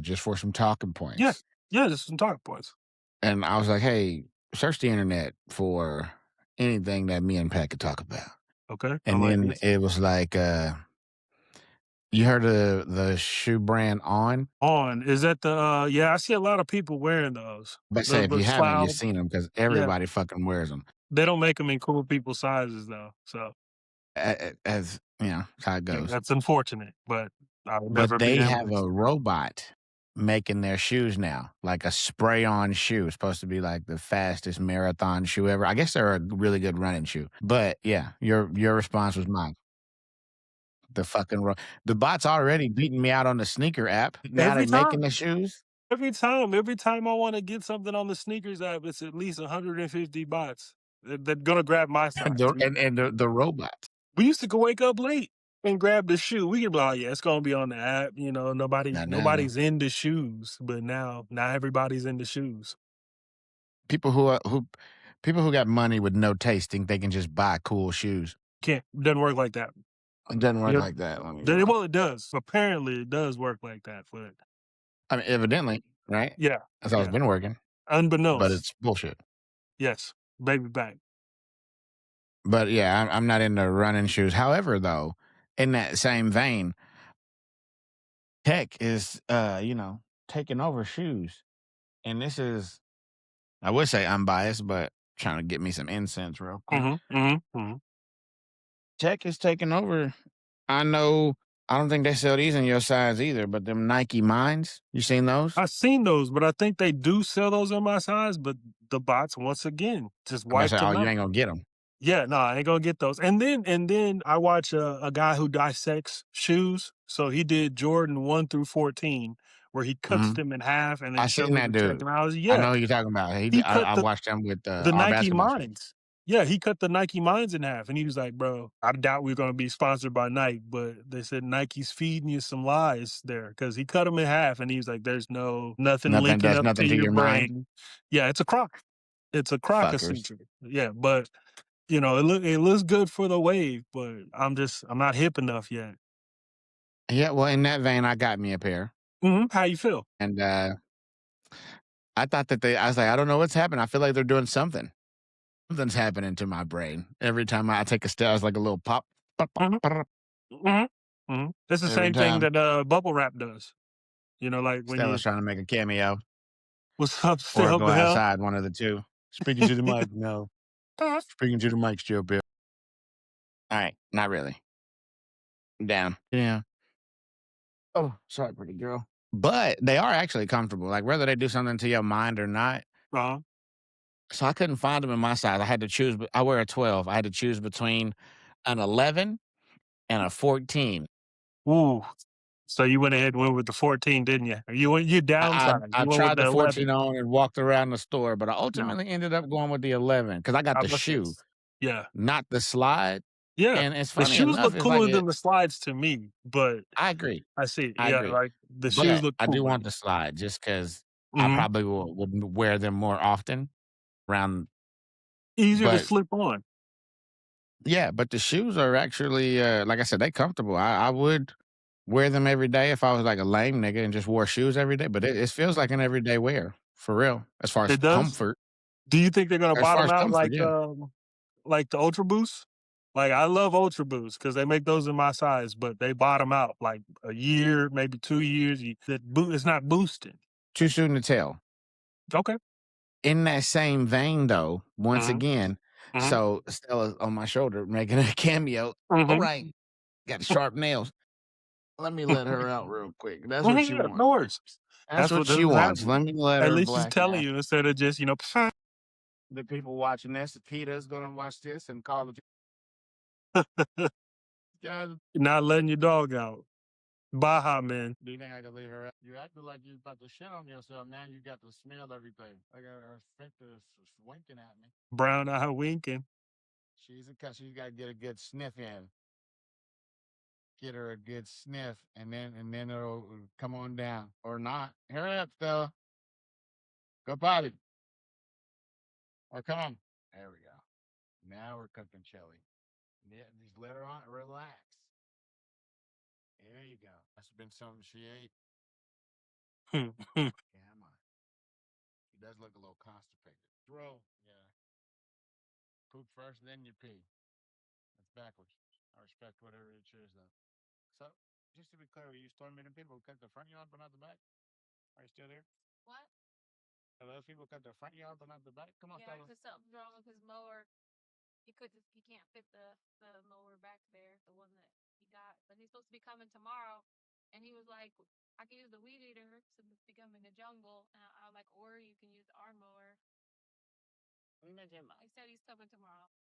just for some talking Yeah, points. yeah, just some talking points. And I was like, "Hey, search the internet for anything that me and Pat could talk about." Okay, I And like then this. it was like, you heard of the shoe brand On? On is that the yeah, I see a lot of people wearing those. But say if The you haven't, you've cloud. seen them because Yeah, everybody fucking wears them. they don't make them in cool people sizes though. So As you know, that's how it yeah, goes. that's unfortunate, but I'll never But be they able have to. a robot making their shoes now, like a spray-on shoe. It's supposed to be like the fastest marathon shoe ever. I guess they're a really good running shoe. But yeah, your response was mine. The fucking the bot's already beating me out on the sneaker app. Now they're Every making time. the shoes. Every time I wanna get something on the sneakers app, it's at least 150 bots they're gonna grab my size. The robot. We used to go wake up late and grab the shoe. We could be like, "Yeah, it's gonna be on the app," Not now. nobody's into shoes, but now everybody's into shoes. People who got money with no taste think they can just buy cool shoes. Can't doesn't work like that. It doesn't work Yep. like that. Let me Well, it does. Apparently, it does work like that, but I mean, evidently, right? yeah, That's how it's yeah. been working, but Unbeknownst. it's bullshit. Yes, baby back. But yeah, I'm not into running shoes. However, though, in that same vein, tech is, taking over shoes. And this is, I would say unbiased, but trying to get me some incense real quick. Mhm, mhm, mhm. Tech is taking over. I know, I don't think they sell these in your size either, but them Nike Minds, you seen those? I've seen those, but I think they do sell those in my size, but the bots once again just I'm about to say, wiped oh, them you out. ain't gonna get them. Yeah, no, I ain't gonna get those. And then I watch a guy who dissects shoes. So he did Jordan 1 through 14, where he cuts Mhm. them in half and then I seen shows that the dude. technology. I Yeah, know who you're talking about. he cut I watched him with the our Nike basketball shoes. Minds. Yeah, he cut the Nike Minds in half, and he was like, "Bro, I doubt we're gonna be sponsored by Nike, but they said Nike's feeding you some lies there because he cut them in half, and he was like, "There's nothing Nothing linking does up to nothing to your your mind. brain." Yeah, it's a crock. It's a crock Fuckers. essentially. Yeah, but it looks good for the wave, but I'm not hip enough yet. Yeah, well, in that vein, I got me a pair, How you feel? and, I thought that I was like, "I don't know what's happening. I feel like they're doing something. Something's happening to my brain." Every time I take a step, it's like a little pop, pop, pop, Mhm, pop, mhm, mhm. It's the every same thing time. that, Bubble Wrap does. Like when Stella's you trying to make a cameo "What's up, or still go Bill?" outside, one of the 2. Speaking to the mic, no. Speaking to the mic still, Bill. Alright, not really. Down. Yeah. Oh, sorry, pretty girl. But they are actually comfortable, like, whether they do something to your mind or not. Uh-huh. So I couldn't find them in my size. I had to choose, I wear a 12. I had to choose between an 11 and a 14. Ooh, so you went ahead and went with the 14, didn't you? You downsized, I you went with tried the the 14 11. on and walked around the store, but I No, ultimately ended up going with the 11 because I got I the must say shoe, yeah, not the slide. yeah. And it's The funny shoes enough, look it's like cooler it than the slides to me, but I agree. I see, I yeah, agree. like, the shoes But look I do cooler. want the slide just because I Mhm. probably would wear them more often around. Easier to But slip on. yeah, but the shoes are actually, like I said, they comfortable. I would wear them every day if I was like a lame nigga and just wore shoes every day. But it feels like an everyday wear for real. As far as It does? comfort, Do you think they're gonna as far bottom as out comfort, yeah. like the Ultra Boosts? Like, I love Ultra Boosts because they make those in my size, but they bottom out, like, a year, maybe 2 years, you that boo it's not boosting. Too soon to tell. Okay. In that same vein, though, once Mhm, again, mhm, so Stella's on my shoulder making a cameo. All mhm. right, got sharp nails. Let me let her out real quick. That's what Mhm, she yeah, wants. no worries. That's what That's she what's wants. happening. Let me let At her least she's black telling out. you instead of just, The people watching this, Peter's gonna watch this and call the guys. not letting your dog out. Baja Man. Do you think I can leave her out? You acting like you about to shit on yourself. Now you got to smell everything. I got her sphincter winking at me. Brown eye winking. She's got to get a good sniff in. Get her a good sniff, and then it'll come on down or not. Hurry up, Stella. Go potty or come on. There we go. Now we're cooking chili. Yeah, just let her on. Relax. There you go. That's been something she ate. Hmm. Yeah, I'm he does look a little constipated. Bro, yeah. Poop first, then you pee. That's backwards. I respect whatever you choose, though. So, just to be clear, you storm meeting people who cut the front yard but not the back? Are you still there? What? Are those people cut the front yard but not the back? Come on, yeah, because something's wrong with his mower. He can't fit the mower back there, the one that he got. But he's supposed to be coming tomorrow, and he was like, "I can use the weed eater since it's becoming a jungle." And I was like, "Or you can use our mower." He said he's coming tomorrow.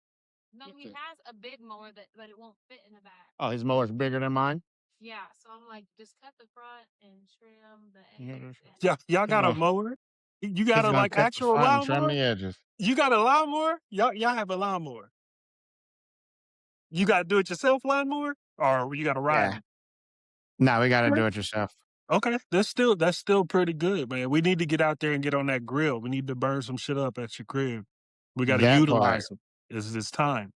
No, he has a big mower but it won't fit in the back. Oh, his mower's bigger than mine. Yeah, so I'm like, just cut the front and trim the edges. Y'all got a mower? You got He's a gonna like cut the actual front and trim lawnmower? the edges. You got a lawnmower? Y'all have a lawnmower. You got to do it yourself lawnmower, or you got to ride Yeah. it? No, we got to Okay. do it yourself. Okay, that's still pretty good, man. We need to get out there and get on that grill. We need to burn some shit up at your crib. We got to That part. utilize them. It's time.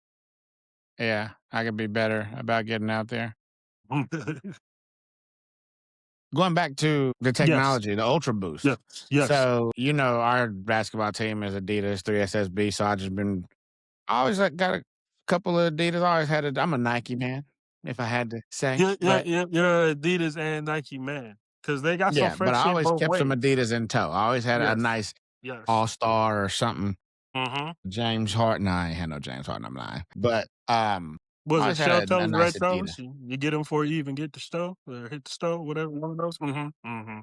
Yeah, I could be better about getting out there. Going back to the Yes, technology, the Ultra Boost. yes, yes. So, our basketball team is Adidas 3SSB. So I always got a couple of Adidas. I always I'm a Nike man, if I had to say. But You're Adidas and Nike man because they got some yeah, but fresh I shit always both kept some ways. Adidas in tow. I always had a Yes, nice yes. All Star or something. Mm-hmm. James Harden. No, I ain't had no James Harden. I'm lying. But I Was it always had shell a toes, nice red Adidas. toes? You get them before you even get the stove or hit the stove, whatever one of those. Mm-hmm. Mm-hmm.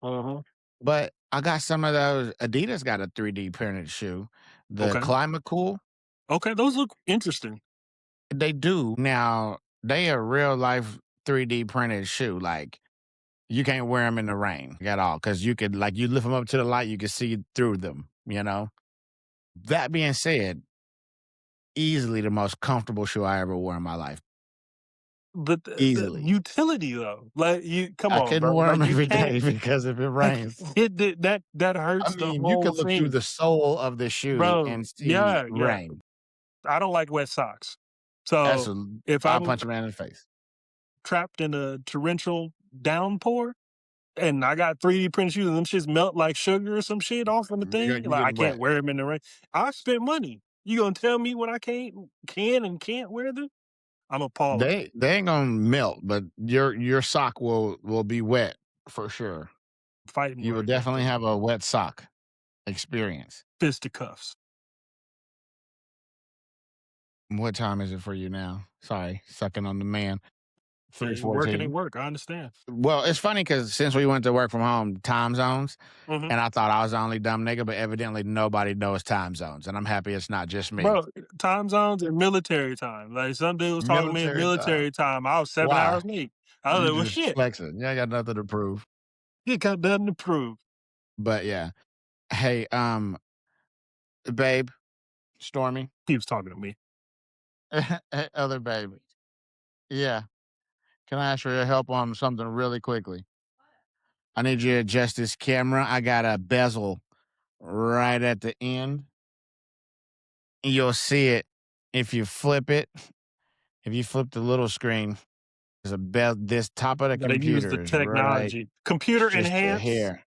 Uh-huh. But I got some of those. Adidas got a 3D printed shoe, the Okay. Climate Cool. Okay, those look interesting. They do. Now, they are real life 3D printed shoe. Like, you can't wear them in the rain at all because you could, you lift them up to the light, you can see through them. That being said, easily the most comfortable shoe I ever wore in my life. But the Easily. utility though, like you come I on, couldn't bro. wear them Like you every can't day because if it rains, that I hurts the mean, you whole could look through thing. the sole of the shoe Bro, and see yeah, yeah. rain. I don't like wet socks. That's So if I'll I'm punch a man in the face. trapped in a torrential downpour and I got 3D printed shoes and them shits melt like sugar or some shit off of the thing, You like I getting can't wet. wear them in the rain. I spent money. You gonna tell me when I can and can't wear them? I'm appalled. They ain't gonna melt, but your sock will be wet for sure. Fighting You will words right definitely there. have a wet sock experience. Fisticuffs. What time is it for you now? Sorry, sucking on the man. Hey, working at 3:14. work. I understand. Well, it's funny because since we went to work from home, time zones, Mhm. and I thought I was the only dumb nigga, but evidently nobody knows time zones, and I'm happy it's not just me. Bro, time zones and military time. Like some dude was talking to me in Military time. military time. I was 7 Why? hours late. I was You like, well, just shit. flexing. You ain't got nothing to prove. You got nothing to prove. But yeah. Hey, babe, Stormy. He was talking to me. Other baby. Yeah. Can I ask for your help on something really quickly? I need you to adjust this camera. I got a bezel right at the end. You'll see it if you flip it. If you flip the little screen, there's a bezel. This top of the Gotta use the computer is right. technology. It's Computer just a enhance. hair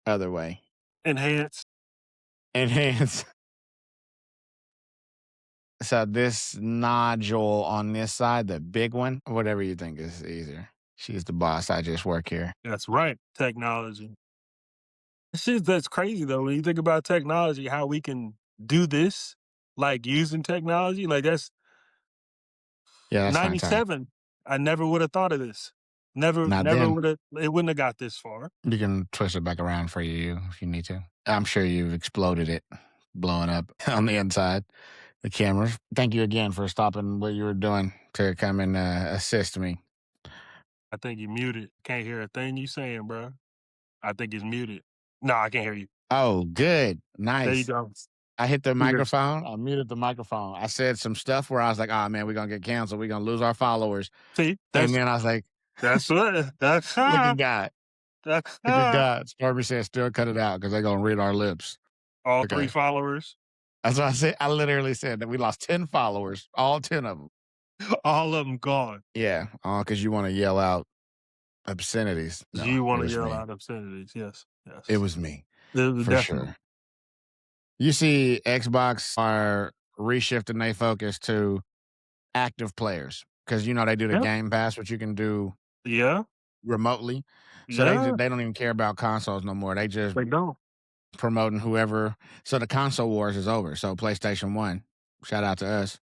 other way. Enhance. Enhance. So this nodule on this side, the big one, whatever you think is easier. She's the boss. I just work here. That's right. Technology. Shit, that's crazy though. When you think about technology, how we can do this, like using technology, like that's Yeah, that's fantastic. 97. I never would have thought of this. Now Never then, would have, it wouldn't have got this far. you can twist it back around for you if you need to. I'm sure you've exploded it, blowing up on the inside, the camera. Thank you again for stopping what you were doing to come and assist me. I think you muted. Can't hear a thing you saying, bro. I think it's muted. No, I can't hear you. Oh, good. There you Nice. go. I hit the You just microphone. I muted the microphone. I said some stuff where I was like, oh man, we're going to get canceled. We're going to lose our followers. see, And then I was like, that's what that's look at God. that's Look at God. Stormy said, still cut it out because they're going to read our lips. all three Okay. followers. That's what I said. I literally said that we lost 10 followers, all 10 of them. All of them gone. Yeah. Because you want to yell out Obscenities. No, You it want to was yell me. out obscenities. Yes. It Yes. was me for Definitely. sure. You see, Xbox are reshifting their focus to active players because they do the Yep. Game Pass, which you can do Yeah. remotely. So Yeah. they don't even care about consoles no more. They just They don't. promoting whoever. So the console wars is over. So PlayStation 1, shout out to us,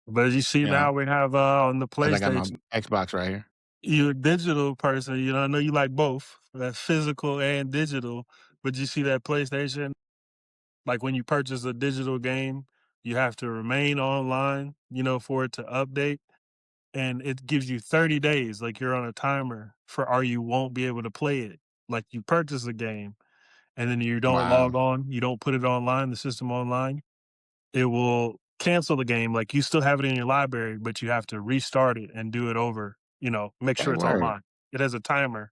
But you see you know, now we have on the 'cause I got my PlayStation, Xbox right here. you're a digital person, I know you like both, that's physical and digital, but you see that PlayStation, like when you purchase a digital game, you have to remain online, for it to update. And it gives you 30 days, like you're on a timer or you won't be able to play it. Like you purchase a game and then you don't Wow. log on, you don't put it online, the system online, it will cancel the game. Like you still have it in your library, but you have to restart it and do it over, make Okay, sure it's word. online. It has a timer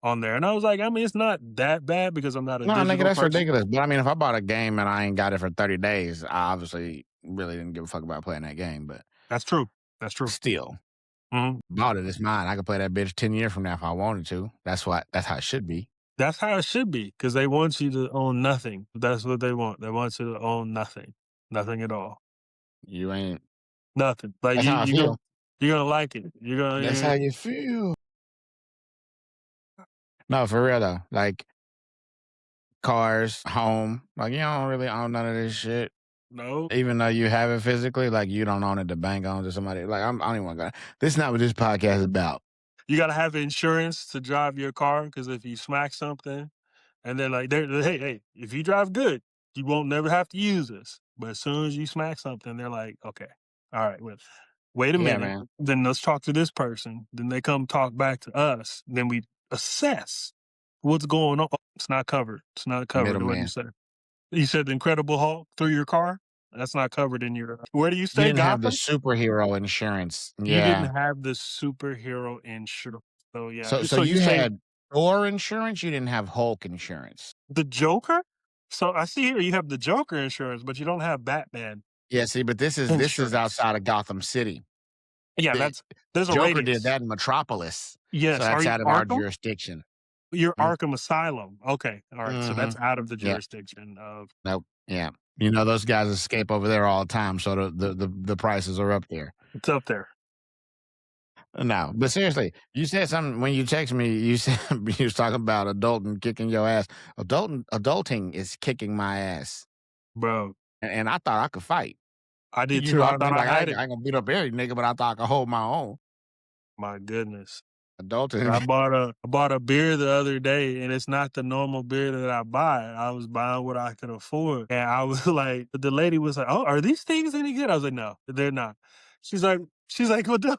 on there. And I was like, I mean, it's not that bad because I'm not a No, nigga, digital that's person. ridiculous. But I mean, if I bought a game and I ain't got it for 30 days, I obviously really didn't give a fuck about playing that game. But That's true. That's true. still, Mhm. bought it. It's mine. I could play that bitch 10 years from now if I wanted to. That's how it should be. That's how it should be because they want you to own nothing. That's what they want. They want you to own nothing, nothing at all. You ain't. Nothing. Like That's how I feel. you're gonna like it. You're That's gonna how you feel. No, for real though. Like cars, home. Like you don't really own none of this shit. no. Even though you have it physically, like you don't own it. The bank owns it. Somebody like I don't even want to go. This is not what this podcast is about. You gotta have insurance to drive your car because if you smack something and then like hey, if you drive good, you won't never have to use this. But as soon as you smack something, they're like, okay, all right, well, wait a Yeah, minute. man. Then let's talk to this person. Then they come talk back to us. Then we assess what's going on. It's not covered. It's not covered. What you Middleman. say? You said the Incredible Hulk through your car? That's not covered in your where do you You stay? didn't have the Gotham? superhero insurance. You Yeah. didn't have the superhero insurance. So yeah. So So you you say had Thor insurance. You didn't have Hulk insurance. the Joker? So I see here you have the Joker insurance, but you don't have Batman Yeah. See, but this is insurance. outside of Gotham City. Yeah, The there's a Joker did radius. that in Metropolis, so Yes. Are that's you out of our Arkham? jurisdiction. You're Mm, Arkham Asylum. Okay. All right. So mhm. that's out of the Yeah. jurisdiction of Nope. Yeah. Those guys escape over there all the time, so the prices are up there. it's up there. No, but seriously, you said something when you text me. You said you was talking about adulting kicking your ass. Adulting is kicking my ass, Bro. and I thought I could fight. I did too. I I thought mean I like had it. I ain't gonna beat up every nigga, but I thought I could hold my own. My goodness. Adulting, I bought a beer the other day, and it's not the normal beer that I buy. I was buying what I could afford, and I was like, the lady was like, "Oh, are these things any good?" I was like, "No, they're not." She's like, "What the?"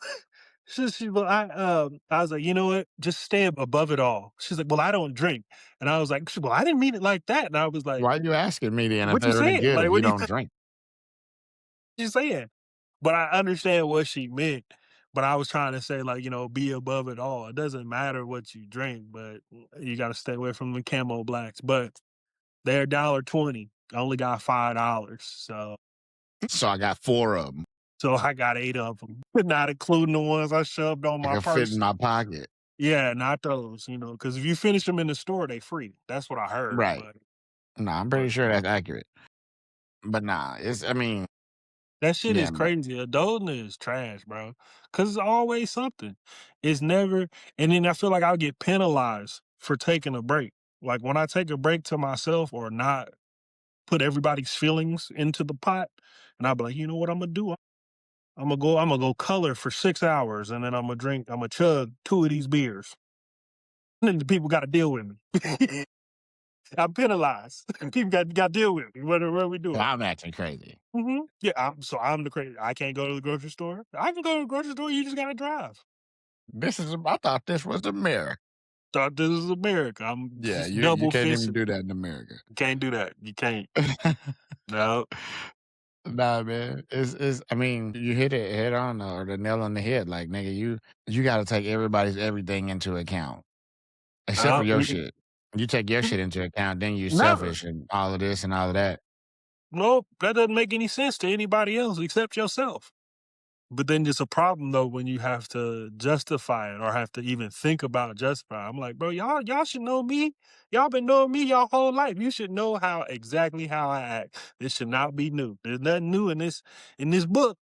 Well, I was like, you know what? Just stay above it all. She's like, well, I don't drink, and I was like, well, I didn't mean it like that, and I was like, why are you asking me then if what you they're any saying? good if Like, you what are don't drink? you saying? But I understand what she meant. But I was trying to say, like, be above it all. It doesn't matter what you drink, but you got to stay away from the camo blacks. But they're $1.20. I only got $5, So I got 4 of them. so I got 8 of them, not including the ones I shoved on I my can fit in purse. my pocket. Yeah, not those, because if you finish them in the store, they free. That's what I heard. Right. But No, I'm pretty but sure that's accurate. But nah, I mean, that shit yeah, is crazy. Adulting is trash, bro. Cause it's always something. It's never, and then I feel like I'll get penalized for taking a break. Like when I take a break to myself or not put everybody's feelings into the pot, and I'll be like, you know what I'm gonna do? I'm gonna go color for 6 hours, and then I'm gonna chug 2 of these beers. And then the people got to deal with me. I'm penalized. People got to deal with me. What are we well, doing? I'm acting crazy. Yeah, I'm the crazy. I can't go to the grocery store. I can go to the grocery store. You just gotta drive. I thought this was America. Thought this is America. I'm Yeah, just you double can't even fisting. do that in America. You can't do that. You can't. No. Nah, man. It's I mean, you hit it head on or the nail on the head. Like, nigga, you gotta take everybody's everything into account. Except for your shit. You take your shit into account, then you're Never. selfish and all of this and all of that. Nope. That doesn't make any sense to anybody else except yourself. But then it's a problem though when you have to justify it or have to even think about justifying. I'm like, bro, y'all should know me. Y'all been knowing me y'all whole life. You should know how exactly how I act. This should not be new. There's nothing new in this book.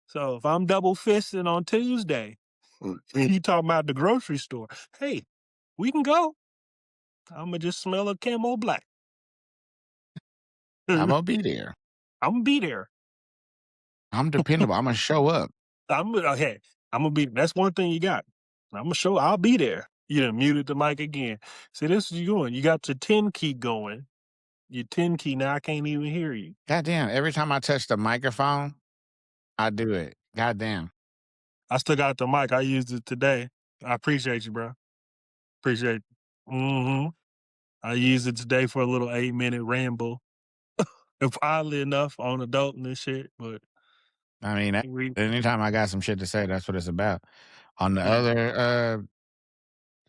So if I'm double fisting on Tuesday, you talking about the grocery store, hey, we can go. I'ma just smell a camo black. I'm I'm gonna be there. gonna be there. I'm dependable. I'm gonna show up. Hey, I'm gonna be. That's one thing you got. I'm gonna show. I'll be there. You done muted the mic again. See, this is you going. You got your 10 key going. Your 10 key now. I can't even hear you. Goddamn! Every time I touch the microphone, I do it. Goddamn! I still got the mic. I used it today. I appreciate you, bro. Appreciate you. I used it today for a little 8-minute ramble. If oddly enough, on adult and this shit, but I mean, we, anytime I got some shit to say, that's what it's about. On the yeah, other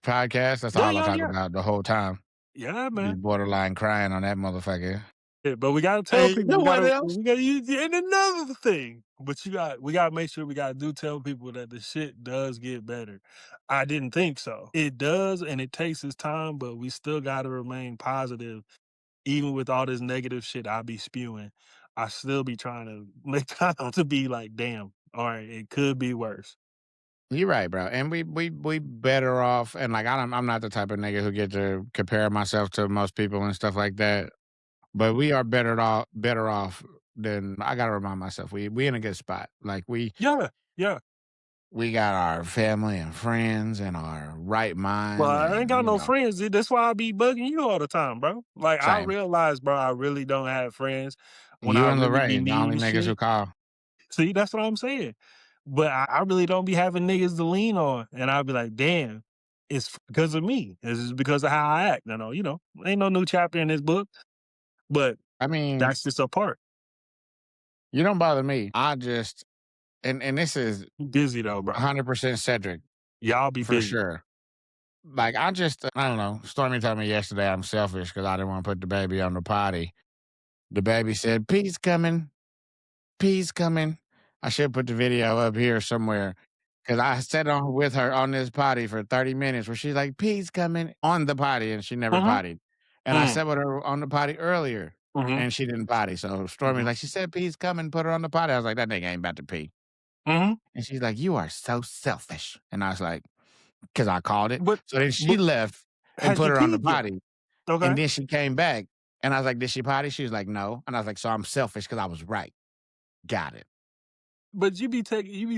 podcast, that's yeah, all I yeah, talk yeah, about the whole time. yeah, Be man. borderline crying on that motherfucker. Yeah, but we gotta tell Hey, you people know what else? we gotta use and another thing. But we gotta make sure we gotta do tell people that the shit does get better. I didn't think so. It does and it takes its time, but we still gotta remain positive. Even with all this negative shit I be spewing, I still be trying to make time to be like, damn, all right, it could be worse. You're right, bro. And we better off. And like I'm not the type of nigga who get to compare myself to most people and stuff like that. But we are better off than I gotta remind myself. We in a good spot. Like Yeah, yeah. we got our family and friends and our right Well, mind I ain't and got no friends. That's why I be bugging you all the time, bro. Like I same. realize, bro, I really don't have friends when You I and really be Lorraine, the only needing niggas who shit. call. See, that's what I'm saying. But I really don't be having niggas to lean on, and I'll be like, damn, it's because of me. It's because of how I act. Ain't no new chapter in this book, but I mean, that's just a part. you don't bother me. I just and this is Busy though, bro. 100% Cedric Y'all be for busy. sure. Like I don't know. Stormy told me yesterday I'm selfish because I didn't want to put the baby on the potty. The baby said, "Peace coming, peace coming." I should put the video up here somewhere because I sat on with her on this potty for 30 minutes where she's like, "Peace coming" on the potty and she never Mm-hmm. pottied. And I Mm, sat with her on the potty earlier mm-hmm. and she didn't potty. So Stormy's Mm-hmm. like, she said, "Peace coming," put her on the potty. I was like, that nigga ain't about to pee. Mm-hmm. And she's like, "You are so selfish." And I was like, because I called it. But So then she but left and has put you her on the peed yet? potty. And Okay. then she came back and I was like, "Did she potty?" She was like, "No." And I was like, "So I'm selfish because I was right." Got it. But you be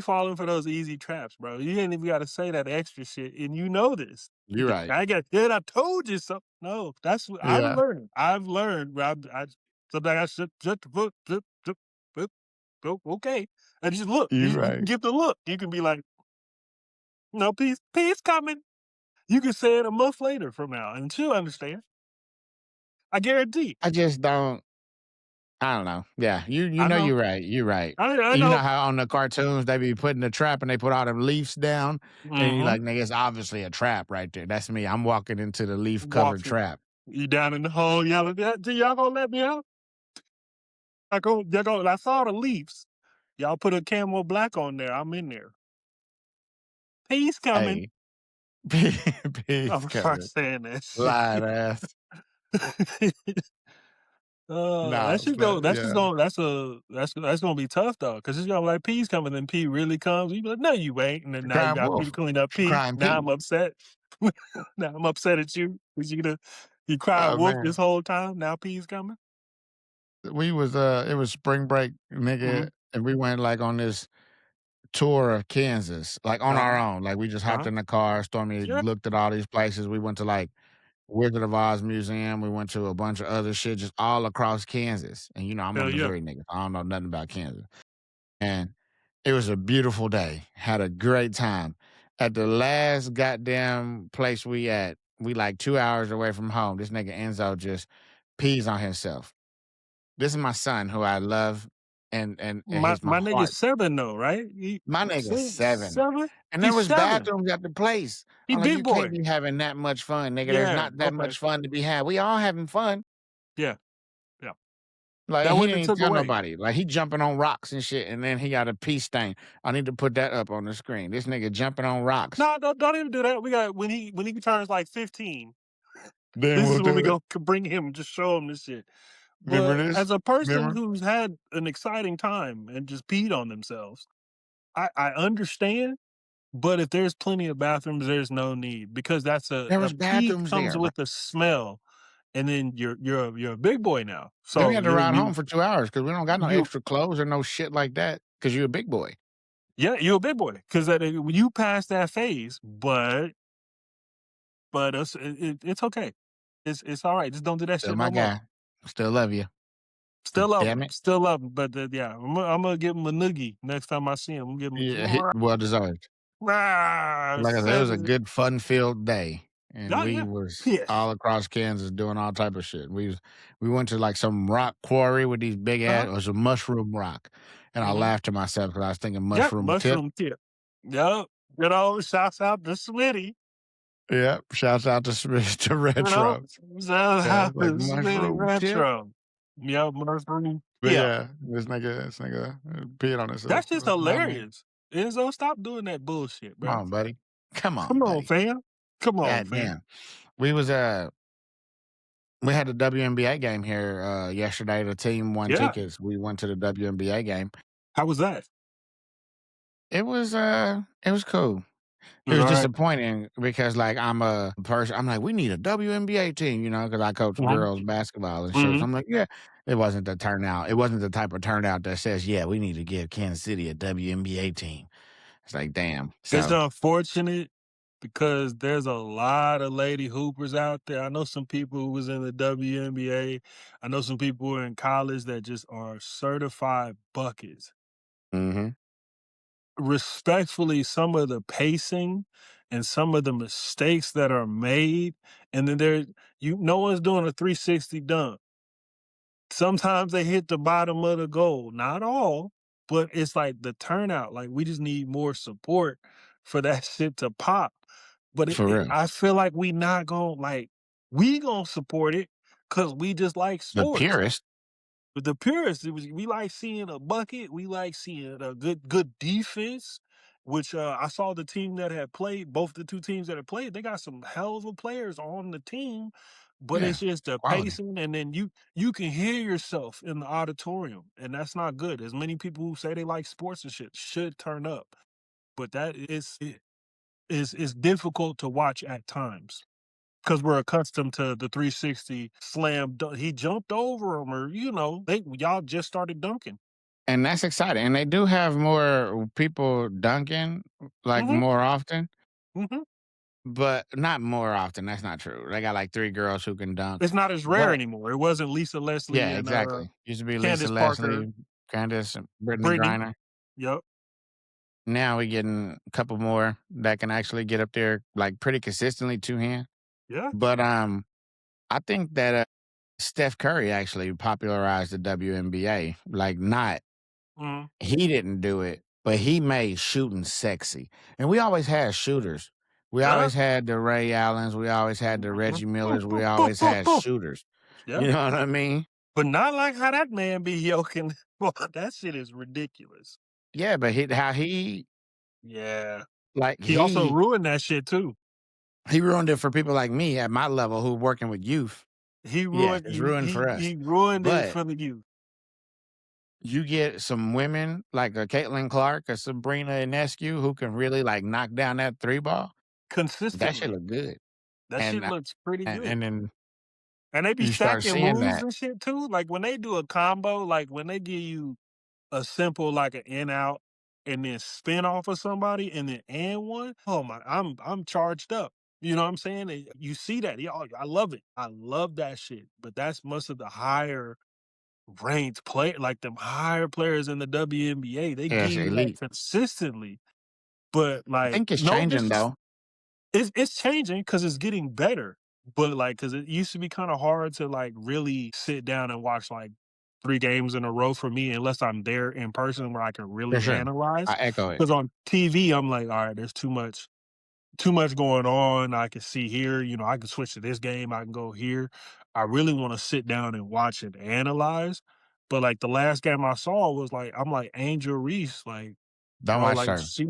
falling for those easy traps, bro. You ain't even gotta say that extra shit, and you know this. You're right. I got yeah, I told you so. No, that's what I've Yeah. learned. I've learned, bro. I sometimes I shut the foot, okay. And just look. You're You can right. give the look. You can be like, no, peace coming. You can say it a month later from now, and she'll understand. I guarantee. I just don't. I don't know. Yeah, you I know know. you're right. You're right. I You know know. how on the cartoons they be putting the trap and they put all them leaves down, and you Mm-hmm. like, nigga, it's obviously a trap right there. That's me. I'm walking into the leaf covered Walking. trap. You down in the hole yelling, y'all gonna let me out? I saw the Leafs. Y'all put a camo black on there. I'm in there. Peace coming. Hey, peace I'm gonna start coming. saying that shit. Lying ass. That No, should go. but That's just yeah, going. That's gonna be tough though, because it's gonna be like P's coming, then P really comes. You be like, no, you ain't. And then now you crying got people wolf, clean up P. crying Now P. I'm upset. Now I'm upset at you because you cried Oh wolf this man, whole time. Now P's coming. we was it was spring break, nigga, Mm-hmm. and we went like on this tour of Kansas, like on Uh our huh. own. Like we just Uh hopped huh. in the car. Stormy Yeah. looked at all these places. We went to like Wizard of Oz Museum. We went to a bunch of other shit just all across Kansas. And you know, I'm a Hell yeah. Missouri nigga. I don't know nothing about Kansas. And it was a beautiful day. Had a great time. At the last goddamn place we at, we like 2 hours away from home. This nigga Enzo just pees on himself. This is my son who I love and My he's my my nigga's heart. 7 though, right? My nigga's 7. 7? And there He's was 7. bathrooms at the place. He I'm like, big "You can't boy. be having that much fun, nigga. There's Yeah, not that okay. much fun to be had. We all having fun." Yeah, yeah. Like That he what didn't it even took tell away. nobody. Like he jumping on rocks and shit, and then he got a pee stain. I need to put that up on the screen. This nigga jumping on rocks. No, don't even do that. We got when he turns like 15. Then This we'll is when we do it. go bring him and just show him this shit. Remember But this? as a person Remember? who's had an exciting time and just peed on themselves, I understand. But if there's plenty of bathrooms, there's no need because that's There a was pee bathrooms comes there, bro. with a smell, and then you're a big boy now. Then we So had to you ride home you for 2 hours because we don't got no you extra clothes or no shit like that. Because you're a big boy. yeah, you're a big boy because when you pass that phase, but it's okay. It's all right. Just don't do that Still shit my no more. guy. Still love you. Still love Damn him. it. Still love him. But yeah, I'm gonna give him a noogie next time I see him. I'm gonna give him Yeah, a well deserved. Like I said, it was a seven. good fun filled day. And Oh we yeah, was yes. all across Kansas doing all type of shit. We went to like some rock quarry with these big Uh ass huh. it was a mushroom rock. And I Hmm. laughed to myself because I was thinking Yep. mushroom tip. Mushroom tip. Yep. You know, shouts out to Smitty. Yeah. Shouts out to to You know, Retro. shouts Yeah, out it's like to Smitty mushroom tip. Retro. Yep. Mushroom But tip. yeah, this nigga peed on himself. That's just You know what I mean? hilarious. Enzo, stop doing that bullshit, Come bro. on, buddy. Come on, Come on, buddy. fam. Come on, God fam. damn. We was we had a WNBA game here yesterday. The team won Yeah. tickets. We went to the WNBA game. How was that? It was cool. It It was was all right. disappointing because like I'm a person I'm like, we need a WNBA team, you know, because I coach Mhm. girls basketball and shit. So Mhm. I'm like, yeah. It wasn't the turnout. It wasn't the type of turnout that says, yeah, we need to give Kansas City a WNBA team. It's like, damn. It's So unfortunate because there's a lot of lady hoopers out there. I know some people who was in the WNBA. I know some people who are in college that just are certified buckets. mhm. Respectfully, some of the pacing and some of the mistakes that are made, and then no one's doing a 360 dunk. Sometimes they hit the bottom of the goal, not all, but it's like the turnout. Like we just need more support for that shit to pop. But For real. I feel like we gonna support it because we just like The sports. purist. But the purists, we like seeing a bucket. We like seeing a good defense. Which I saw the team that had played. Both the two teams that had played, they got some hell of a players on the team. But Yeah. it's just the Quality. pacing, and then you can hear yourself in the auditorium, and that's not good. As many people who say they like sports and shit should turn up, but is difficult to watch at times because we're accustomed to the 360 slam dunk. He jumped over him, or y'all just started dunking. And that's exciting. And they do have more people dunking like Hmm. more often. Hmm. But not more often, that's not true. They got, like, 3 girls who can dunk, It's not as rare but anymore. It wasn't Lisa Leslie yeah, and exactly. Used to be Lisa Candace Parker, Leslie, Candace, and Brittany Brittany. Griner. Yep. Now we getting a couple more that can actually get up there, like, pretty consistently two-hand. Yeah. But, I think that, Steph Curry actually popularized the WNBA, like, not Mhm. he didn't do it, but he made shooting sexy, and we always had shooters. We Yeah. always had the Ray Allens, we always had the Mhm. Reggie Boom, Millers, we boom, boom, always boom, had boom. shooters. Yeah. You know what I mean? But not like how that man be yoking. Boy, that shit is ridiculous. Yeah, but how Yeah. like, He also ruined that shit too. he ruined it for people like me at my level who working with youth. He Yes, ruined it's he ruined for he us. he ruined it But for the youth you get some women like a Caitlin Clark, a Sabrina Ionescu who can really, like, knock down that 3 ball, that shit consistently. look good. That shit And, looks pretty good. and then And they be you start stacking seeing moves that. and shit too. Like when they do a combo, like when they give you a simple like an in out and then spin off of somebody and then and one. Oh my, I'm charged up. You know what I'm saying? And you see that. Yeah, I love it. I love that shit. But that's most of the higher ranked play, like them higher players in the WNBA. They Yeah, it's give you that elite. consistently. But I like think it's no changing disres though. it's changing because it's getting better. But like, because it used to be kind of hard to like really sit down and watch like 3 games in a row for me, unless I'm there in person where I can For really sure. analyze. I echo it. Because on TV, I'm like, all right, there's too much going on. I can see here, I can switch to this game. I can go here. I really want to sit down and watch and analyze. But like the last game I saw was like I'm like Angel Reese, like Don't bro, watch like her. she's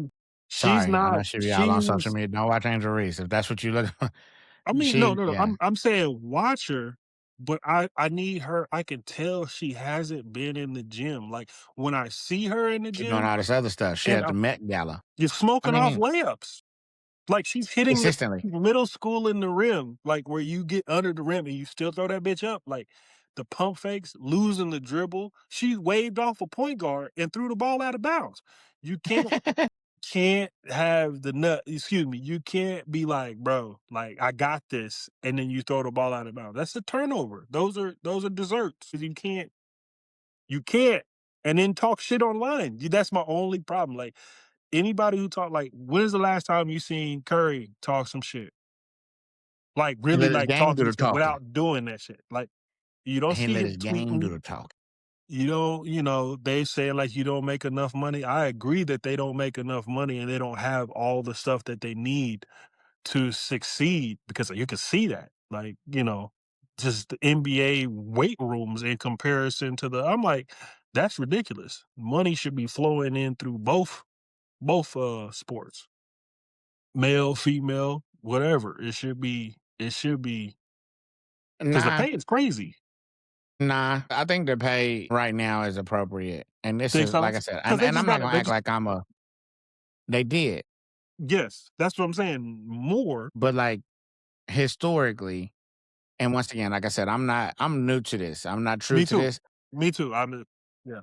Sorry, I not know she be all on social she's media. Don't watch Angel Reese if that's what you look. I mean, no, She, no, no. yeah, I'm saying watch her, but I need her. I can tell she hasn't been in the gym. Like when I see her in the she doing gym, all this other stuff. She and at the Met Gala. you're I smoking off mean, layups. Like she's hitting the consistently. middle school in the rim, like where you get under the rim and you still throw that bitch up. Like the pump fakes, losing the dribble. She waved off a point guard and threw the ball out of bounds. You can't have the nut. Excuse me. You can't be like, bro, like I got this, and then you throw the ball out of bounds. That's a turnover. Those are desserts. You can't, and then talk shit online. That's my only problem. Like anybody who talk like, when's the last time you seen Curry talk some shit? Like He really let his like game talk do some the shit talking. without doing that shit. Like you don't He see let him his game do tweeting. the talking. You don't, they say like you don't make enough money. I agree that they don't make enough money and they don't have all the stuff that they need to succeed because you can see that. Like, just the NBA weight rooms in comparison to I'm like, that's ridiculous. Money should be flowing in through both sports. Male, female, whatever. It should be because the Nah, pay is crazy. nah. I think the pay right now is appropriate. And this Think is so? like I said, Because they and just I'm not got it. gonna They act just like I'm a they did, yes, that's what I'm saying. More. but like historically, and once again, like I said, I'm new to this. I'm not true Me to too. this. Me too. I'm yeah.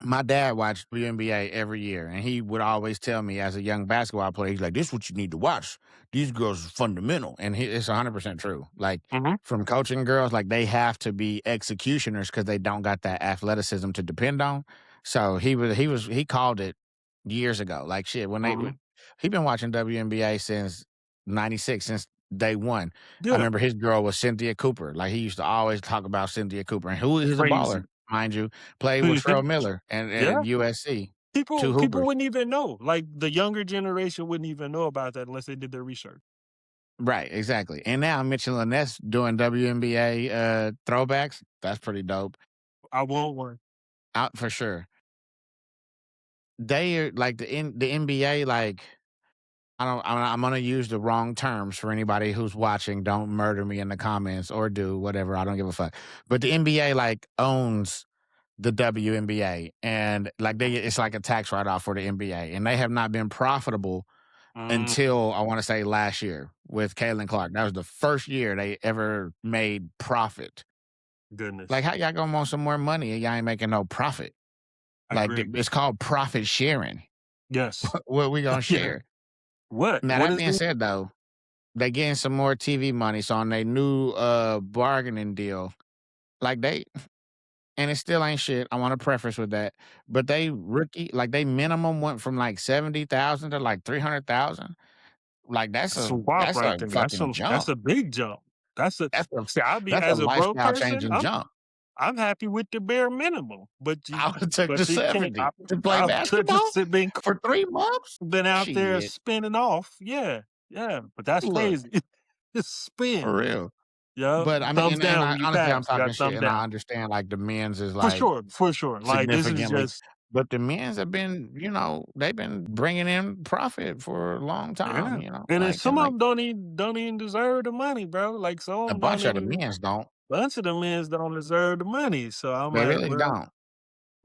My dad watched WNBA every year, and he would always tell me as a young basketball player, he's like, "This is what you need to watch. These girls are fundamental," and it's 100% true. Like Mhm. from coaching girls, like they have to be executioners because they don't got that athleticism to depend on. So he called it years ago. Like shit, Mhm. he been watching WNBA since '96, since day one. I Yeah. remember his girl was Cynthia Cooper. Like he used to always talk about Cynthia Cooper, and who is a baller, Crazy. mind you. Played with Terrell Miller and Yeah. at USC, two People hoopers. wouldn't even know. Like the younger generation wouldn't even know about that unless they did their research. Right, exactly. And now Mitchell and Ness doing WNBA throwbacks. That's pretty dope. I want one. Out for sure. They are like the NBA. Like I don't. I'm gonna use the wrong terms for anybody who's watching. Don't murder me in the comments or do whatever. I don't give a fuck. But the NBA like owns the WNBA, and like it's like a tax write off for the NBA, and they have not been profitable Mm, until I want to say last year with Caitlin Clark. That was the first year they ever made profit. Like, goodness. how y'all gonna want some more money and y'all ain't making no profit? I Like, agree. it's called profit sharing. Yes. What we gonna Yeah. share? What? Now What that is being it? said, though, they getting some more TV money, so on their new bargaining deal, like they and it still ain't shit. I want to preface with that, but they rookie like they minimum went from like 70,000 to like 300,000. Like That's a whop that's right a there. fucking That's jump. a big jump. That's a That's a see, I be that's a as a broke lifestyle person, changing jump. I'm happy with the bare minimum. But I would've took the you can't 70 to play I've basketball just been for 3 months? out there Shit, spinning off. Yeah. Yeah. But that's look, crazy. Just for spin. real. Yep. But, I mean, Thumbs and down I when you honestly, I'm pass. You talking got shit, thumb and I down. understand, like, the men's is, For like, sure. For sure. Like this is significantly just but the men's have been, they've been bringing in profit for a long time, yeah. And then and, some of like, them don't even deserve the money, bro. Like some of a 'em don't bunch of the even men's don't. bunch of the men don't deserve the money. So I'm They like, really well, don't.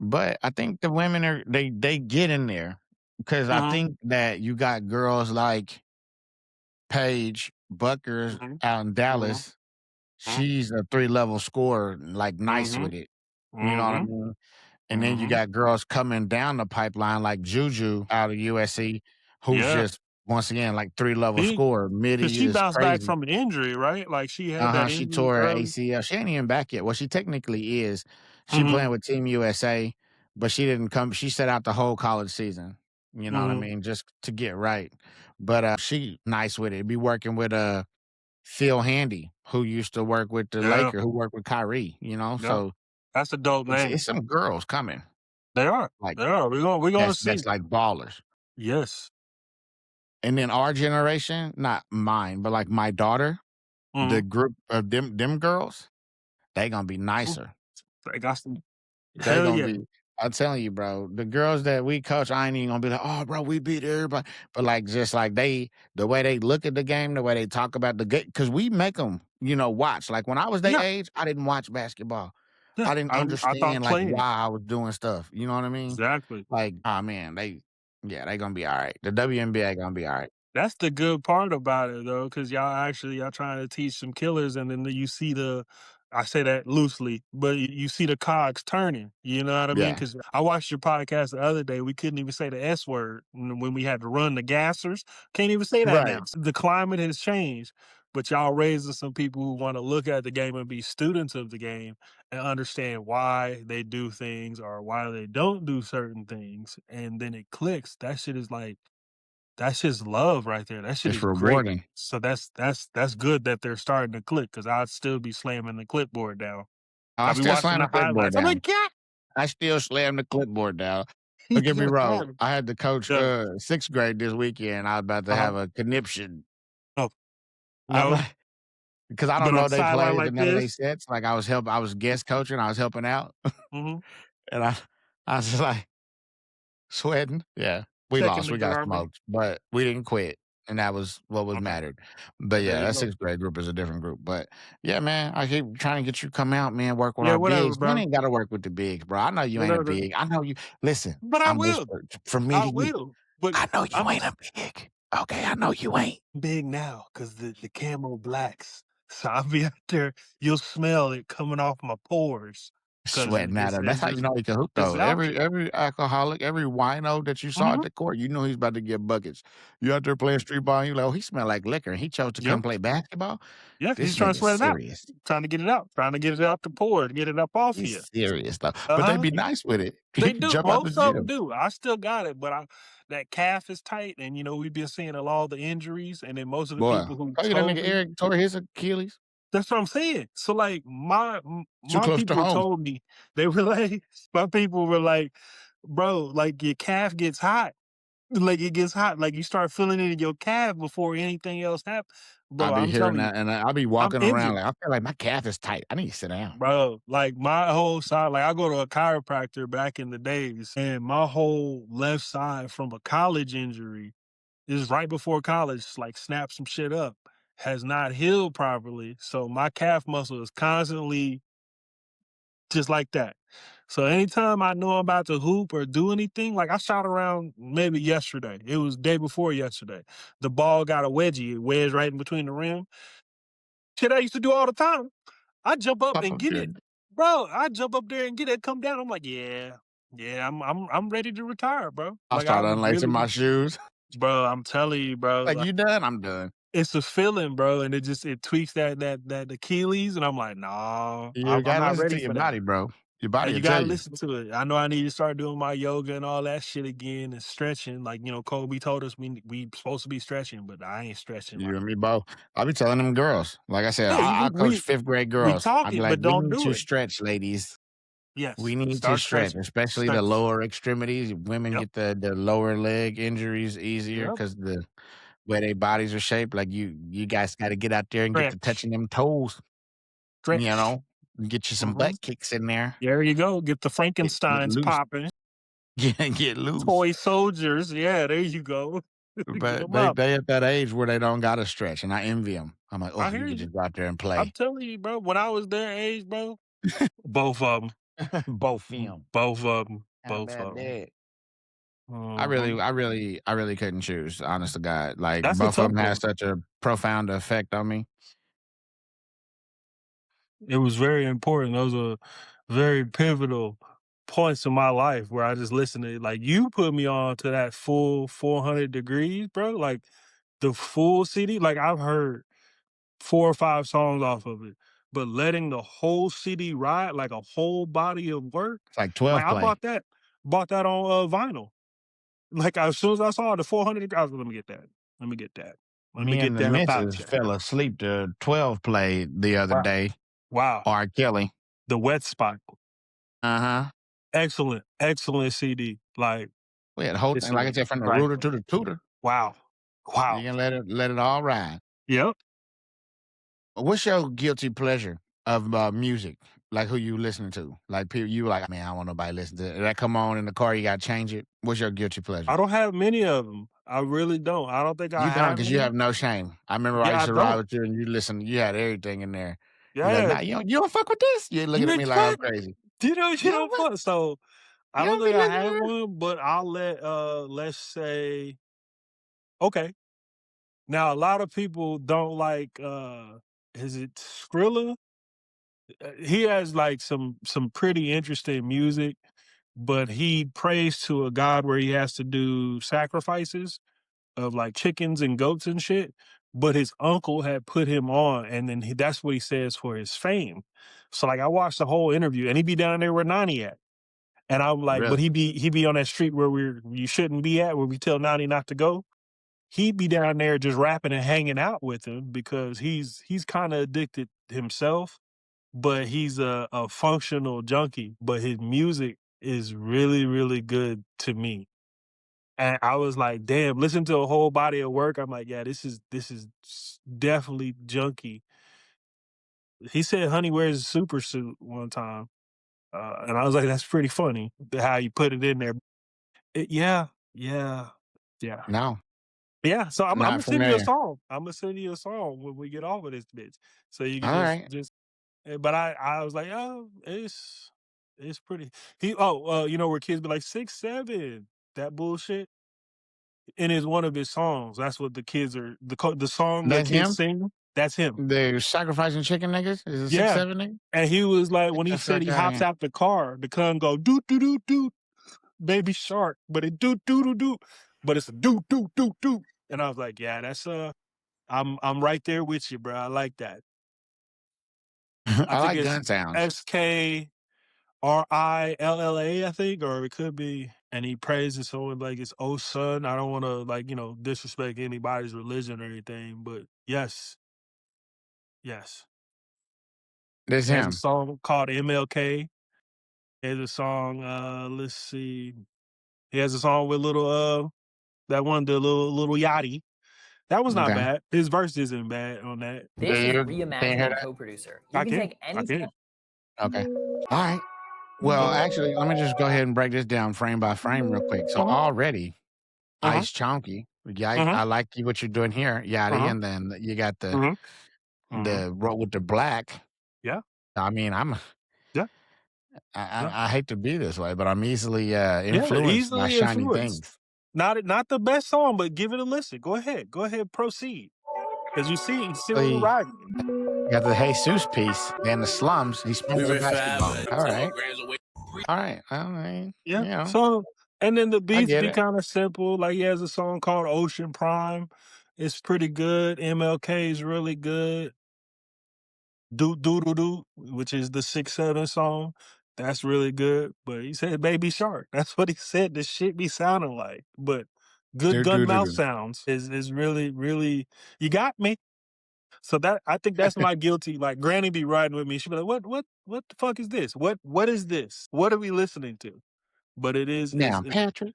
But I think the women they get in there because I mhm, think that you got girls like Paige Buckers mhm, out in mhm, Dallas. mhm, She's a 3-level scorer, like, nice mhm, with it. You know what I mhm, mean? And then you mhm. got girls coming down the pipeline like Juju out of USC, who's Yeah. just, once again, like 3-level He scorer. Because Midi she is bounced back crazy. from an injury, right? Like she had Uh-huh, that she injury tore her early. ACL. She ain't even back yet. Well, she technically is. She Mhm, playing with Team USA, but she didn't come she set out the whole college season, you know what I mhm. mean, just to get right. But, she nice with it. Be working with, Phil Handy, who used to work with the Yeah, Laker, who worked with Kyrie, yeah. so That's a dope name. it's some girls coming, They are. like, They are. We're gonna that's see. like ballers. Yes. And then our generation, not mine, but like my daughter, the Mhm. group of them girls, they gonna be Mm. nicer. They got some. They Hell gonna yeah. be I'm telling you, bro, the girls that we coach, I ain't even gonna be like, "Oh, bro, we beat everybody." But, like, just like the way they look at the game, the way they talk about the game, because we make them, watch. Like, when I was their Yeah, age, I didn't watch basketball. yeah. I didn't I thought understand, like, playing. why I was doing stuff, you know what I mean? Exactly. Like, oh man, they gonna be alright. The WNBA gonna be alright. That's the good part about it though, because y'all trying to teach some killers, and then you see the I say that loosely, but you see the cogs turning. You know what I mean? Yeah. Because I watched your podcast the other day. We couldn't even say the S word when we had to run the gassers. Can't even say that Right. now. The climate has changed, but y'all raising some people who want to look at the game and be students of the game and understand why they do things or why they don't do certain things, and then it clicks. That shit is like that's just love right there. That shit It's is great. rewarding. So that's good that they're starting to click because I'd still be slamming the clipboard down. I I'll be still watching slam the the clipboard highlights. I'm down. like, "God, I still slam the clipboard down. he Don't get me just wrong, had him." I had to coach, Yeah. 6th grade this weekend. I was about to Uh-huh. have a conniption. Oh, I'm no. like, because I don't Been on know the they sideline plays and like none of they this. sets. Like, I was guest coaching, I was helping out, Mhm. and I was just like sweating. Yeah, we Checking lost, the we got garment. smoked, but we didn't quit, and that was what was Okay. mattered. But There yeah, you that go. 6th grade group is a different group. But yeah, man, I keep trying to get you to come out, man, work with Yeah, our whatever, bigs. You bro. ain't gotta work with the bigs, bro. I know you ain't a Whatever. big. I know you listen, But I I'm just will. for me I to you. will. But I know you I'm ain't a big. Okay, I know you ain't. big now because the camo blacks. So I'll be out there. You'll smell it coming off my pores because Sweating at him. That's it's how you just know he can hoop it's though. out Every alcoholic, every wino that you saw at Mhm. the court, you knew he's about to get buckets. You out there playing street ball, and you like, oh, he smelled like liquor, and he chose to Yep. come play basketball. Yeah, he's This trying to nigga's sweat it out, serious. trying to get it out, trying to get it out the pores, get it up off He's you. serious though. But they Uh-huh. be nice with it. He They can do. jump out the Most of them gym. do. I still got it, but that calf is tight, and we've been seeing a lot of the injuries, and then most of the Boy, people who oh, you that told nigga me Eric tore his Achilles that's what I'm saying. So like too my close to people home. told me they were like my people were like, bro, like your calf gets hot. Like it gets hot. Like you start feeling it in your calf before anything else happens. I Bro, be I'm hearing telling you, that, and I'll be I'm walking around injured. like I feel like my calf is tight. I need to sit down. Bro, like my whole side, like I go to a chiropractor back in the days, and my whole left side from a college injury is right before college, like snap some shit up, has not healed properly. So my calf muscle is constantly just like that. So anytime I know I'm about to hoop or do anything, like I shot around maybe yesterday. It was day before yesterday. The ball got a wedgie, it wedged right in between the rim. Shit I used to do all the time. I jump up Pop and up get it. good. Bro, I jump up there and get it, come down. I'm like, yeah, yeah, I'm ready to retire, bro. I Like start I'm unlacing really, my shoes. bro, I'm telling you, bro. Like Like you done? I'm done. it's a feeling, bro, and it tweaks that Achilles, and I'm like, nah, You I'm gotta not listen ready to your for that. body, bro. Your body And will you tell gotta you. listen to it. I know I need to start doing my yoga and all that shit again and stretching. Like, Kobe told us we supposed to be stretching, but I ain't stretching You like and me both. I be telling them girls. Like I said, yeah, I coach 5th grade we girls. talk I be it, like, but we don't need do to it. stretch, ladies. We Yes. need to Start stretch, stretching. especially the Stretch. lower extremities. Women Yep. get the lower leg injuries easier Yep. because the way their bodies are shaped. Like you guys got to get out there and get to Stretch. touching them toes. You Stretch. know, get you some Hmm. butt kicks in there. There you go. Get the Get Frankensteins loose. popping. Get loose. Toy soldiers. Yeah, there you go. Get But them they up. they at that age where they don't gotta stretch, and I envy them. I'm like, I oh, you hear could you. just go out there and I'm play. telling you, bro. When I was their age, bro, both of them. Both film. Both of them. How Both about of them. that? Mhm. I really couldn't choose, honest to God. Like, That's a both of tough them had one. such a profound effect on me. It was very important. Those are very pivotal points in my life where I just listened to it. Like you put me on to that full 400 degrees, bro. Like the full CD. Like I've heard 4 or 5 songs off of it, but letting the whole CD ride like a whole body of work. It's like Like 12 I play. bought that on vinyl. Like as soon as I saw the 400, I was like, let me get that. Let me get that. Let me Me get and the that about missus you. fell asleep to 12 play the other Wow. day. Wow. R. Kelly. The wet spot. Uh-huh. Excellent, excellent CD. Like We had the whole it's thing, like I a said, from the like rooter to the tutor. wow, You wow. can let it all ride. Yep. What's your guilty pleasure of music? Like who you listening to? Like people you like, man, I don't want nobody listen to it. That come on in the car, you gotta change it. What's your guilty pleasure? I don't have many of them. I really don't. I don't think I You don't have because you any. have no shame. I remember I Yeah, used I to ride don't. with you and you listen, you had everything in there. You're like, Yeah, nah, you don't fuck with this. You're you looking at like me like I'm what? crazy. You You know don't fuck, what? So I you don't don't think be I listening have to this. one, but I'll let let's say okay. Now a lot of people don't like is it Skrilla? He has like some pretty interesting music, but he prays to a god where he has to do sacrifices of like chickens and goats and shit. But his uncle had put him on, and then that's what he says for his fame. So like I watched the whole interview, and he be down there where Nani at, and I'm like, but Really? he be on that street where you shouldn't be at, where we tell Nani not to go. He'd be down there just rapping and hanging out with him because he's kind of addicted himself, but he's a functional junkie. But his music is really really good to me. And I was like, damn, listen to a whole body of work. I'm like, yeah, this is definitely junky. He said Honey wears a super suit one time. And I was like, that's pretty funny how you put it in there. Yeah, yeah, yeah. No, Yeah. So I'm not gonna send you a familiar. song. I'm gonna send you a song when we get off of this bitch. So you can All right. just but I was like, oh, it's pretty you know where kids be like 6'7", that bullshit. And it's one of his songs. That's what the kids are the song the That's kids him? sing. That's him. The sacrificing chicken niggas? Is it six, Yeah. seven nigga? And he was like, Get when he the said fuck he out of hops here. out the car, the con go doo doo doo doo, baby shark, but it doo doo doo doo, but it's a doo doo doo doo. And I was like, yeah, that's I'm right there with you, bro. I like that. I I think like it's gun sounds. SKRILLA, I think, or it could be. And he praises someone like it's oh son. I don't want to like disrespect anybody's religion or anything, but yes, yes. This He has a him. song called MLK. He has a song. Let's see. He has a song with little that one the little Yachty. That was not Okay. bad. His verse isn't bad on that. Do This is you? Can you hear reimagining that? co-producer. You I can can. take I any can. Okay. All right. Well, actually, let me just go ahead and break this down frame by frame real quick. So Uh-huh. already, Uh-huh. Ice Chonky, yeah, Uh-huh. I like what you're doing here, Yachty, Uh-huh. and then you got Uh-huh. Uh-huh. the roll with the black. Yeah. I mean, Yeah. I, Yeah. I hate to be this way, but I'm easily Yeah. influenced by Easily shiny influenced. things. Not the best song, but give it a listen. Go ahead. Go ahead. Proceed. Because you see where we're You riding. got the Jesus piece in the slums. He spins a basketball. All right. All right. I mean, Yeah. So and then the I beats get be it. kind of simple. Like he has a song called Ocean Prime. It's pretty good. MLK is really good. Do do do do, which is the 6'7" song. That's really good. But he said Baby Shark. That's what he said. The shit be sounding like. But good Do gun do do mouth do. sounds is really, really you got me. So that I think that's my guilty. Like Granny be riding with me. She be like, what the fuck is this? What is this? What are we listening to? But it is Now, it's Patrick.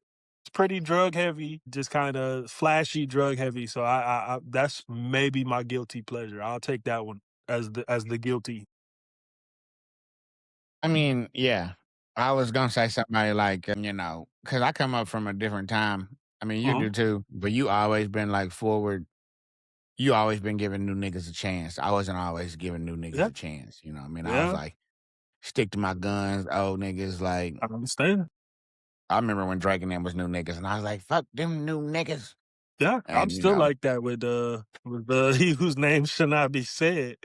pretty drug heavy, just kind of flashy drug heavy. So I that's maybe my guilty pleasure. I'll take that one as the guilty. I mean, yeah. I was gonna say somebody like because I come up from a different time. I mean, you Mhm. do too, but you always been like forward. You always been giving new niggas a chance. I wasn't always giving new niggas Yeah, a chance. You know, what I mean, I was yeah, like, stick to my guns, old niggas. Like, I understand. I remember when Drake and them was new niggas, and I was like, fuck them new niggas. Yeah, I'm And still like that with he whose name should not be said.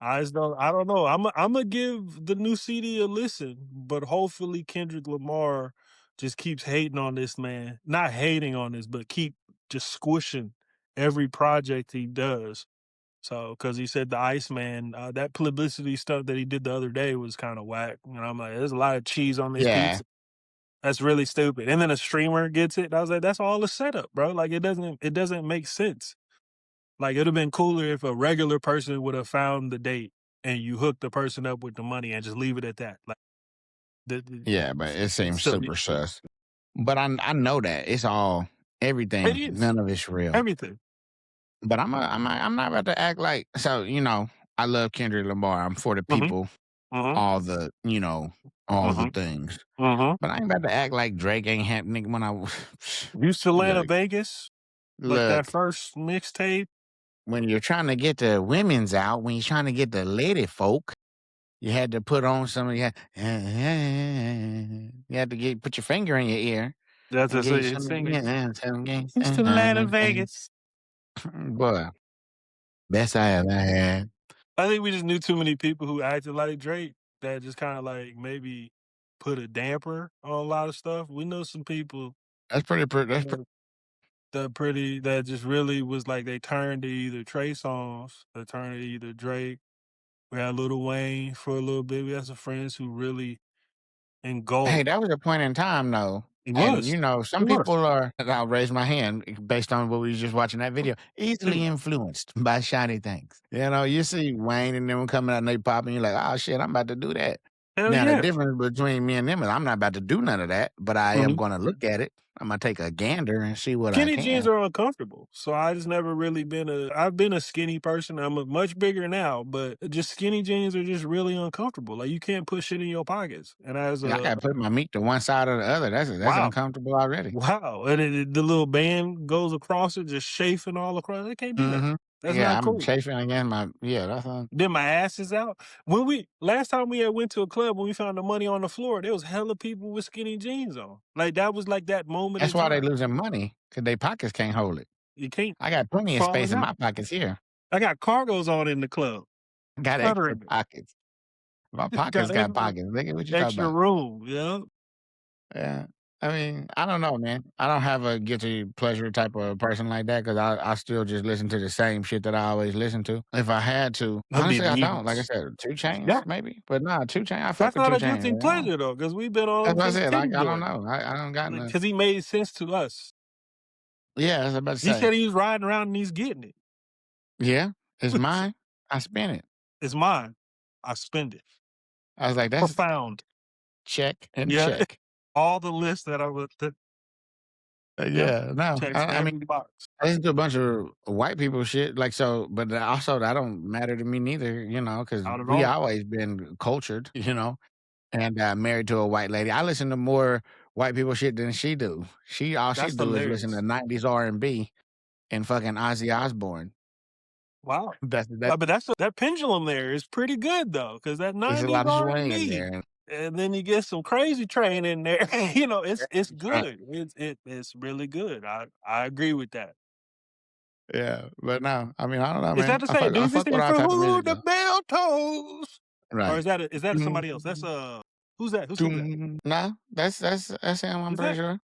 I don't know. I'm gonna give the new CD a listen, but hopefully Kendrick Lamar just keeps hating on this man. Not hating on this, but keep just squishing every project he does. So, because he said the Iceman, that publicity stuff that he did the other day was kind of whack. And I'm like, there's a lot of cheese on this yeah, pizza. That's really stupid. And then a streamer gets it. And I was like, that's all a setup, bro. Like it doesn't make sense. Like it'd have been cooler if a regular person would have found the date and you hook the person up with the money and just leave it at that. Like yeah, but it seems so super sus. But I know that it's all it everything. is None of it's real. everything. But I'm not about to act like so. I love Kendrick Lamar. I'm for the Hmm. people. Mhm. all the, all the Mhm. things. Mhm. But I ain't about to act like Drake ain't happening when I Used to Atlanta, look, Vegas, like that look, first mixtape. when you're trying to get the women's out, when you're trying to get the lady folk, you had to put on some of you had to put your finger in your ear That's and a get you his some singing. Used to Atlanta, Vegas. boy, best I ever had. I think we just knew too many people who acted like Drake that just kinda, like, maybe put a damper on a lot of stuff. We know some people That's that's pretty that that just really was like they turned to either Trey Songz, they turned to either Drake. We had Lil Wayne for a little bit. We had some friends who really Hey, engulfed. that was a point in time though. It And was. some It people was. are, and I'll raise my hand based on what we was just watching that video, easily Mm. influenced by shiny things. You see Wayne and them coming out and they popping, you're like, oh shit, I'm about to do that. Hell Now the yeah. difference between me and them is I'm not about to do none of that, but I am Mhm. gonna look at it. I'm gonna take a gander and see what I Skinny jeans can. are uncomfortable, so I just never really been a I've been a skinny person, I'm a much bigger now, but just skinny jeans are just really uncomfortable, like, you can't put shit in your pockets, and as Yeah, I a gotta put my meat to one side or the other. That's wow, uncomfortable already. wow, and the little band goes across it, just chafing all across, I can't do that. Hmm. That's Yeah, not I'm cool. chafing again. That's Then my ass is out. When we last time we had went to a club, when we found the money on the floor, there was hella people with skinny jeans on. Like, that was, like, that moment that's in why they time. losing money because their pockets can't hold it. You can't I got plenty of space falling in out. my pockets here. I got cargos on in the club, Got extra shuddering. pockets. My pockets Got got extra pockets. Nigga, what you talking extra about? room, yeah. Yeah. I mean, I don't know, man. I don't have a guilty pleasure type of person like that because I still just listen to the same shit that I always listen to. If I had to, That'd be honestly, the I don't. Like I Eagles. said, Two Chains, Yeah, maybe. But nah, Two Chains, I fuck that's with not Two a Chains. guilty pleasure though, because we've been That's on what I since said. I don't kindergarten. know. I don't got Like, none. cause he made sense to us. Yeah, I was about to He say. said he was riding around and he's getting it. Yeah, it's mine. I spin it. It's mine. I spend it. I was like, that's Profound. check and Yeah. check. All the lists that I would yep. Yeah, no. Checks I mean, every box. I listen to a bunch of white people shit, like, so, but also that don't matter to me neither, because Not at we all. always been cultured, and, married to a white lady. I listen to more white people shit than she do. All she That's do is listen to hilarious. 90s R&B and fucking Ozzy Osbourne. Wow. That But that pendulum there is pretty good though, because that There's a 90s lot of swing in R&B, there. and then you get some Crazy Train in there, it's Right. good. It's really good. I agree with that. Yeah, but no, I mean, I don't know, Is that man. the same? I Is he fuck with singing all for type of who music the though. bell tolls? Or Right. is that somebody else? That's who's that? Who sings that? Nah, that's him, I'm Is pretty that? sure.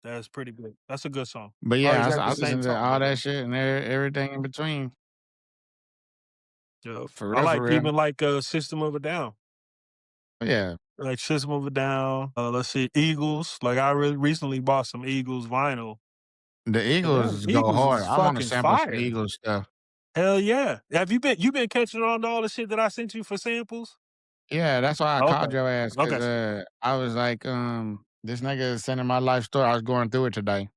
That's pretty good. That's a good song. But Or yeah, is that the I same listen to song? all Maybe. that shit and everything in between. Yeah. For I real, for like real. even like System of a Down. Yeah. Like System of a Down. Let's see, Eagles. Like I really recently bought some Eagles vinyl. The And them Eagles go Eagles is hard. I wanna fucking sample some fire. Eagles stuff. Hell yeah. Have you been catching on to all the shit that I sent you for samples? Yeah, that's why I Okay. called your ass because Okay. I was like, this nigga is sending my life story. I was going through it today.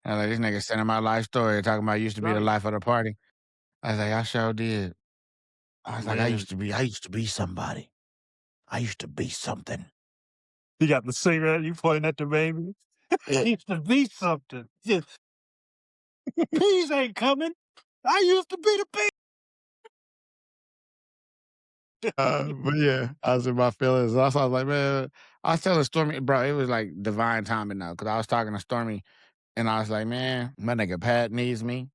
I was like, this nigga sending my life story talking about used to be the Nice. life of the party. I was like, I sure did. I was like, Winning. I used to be somebody. I used to be something. You got the cigarette, you pointing at the baby. Used to be something. Just peas ain't coming. I used to be the pea. But yeah, I was in my feelings. Also, I was like, man, I was telling Stormy, bro, it was like divine timing though, because I was talking to Stormy and I was like, man, my nigga Pat needs me.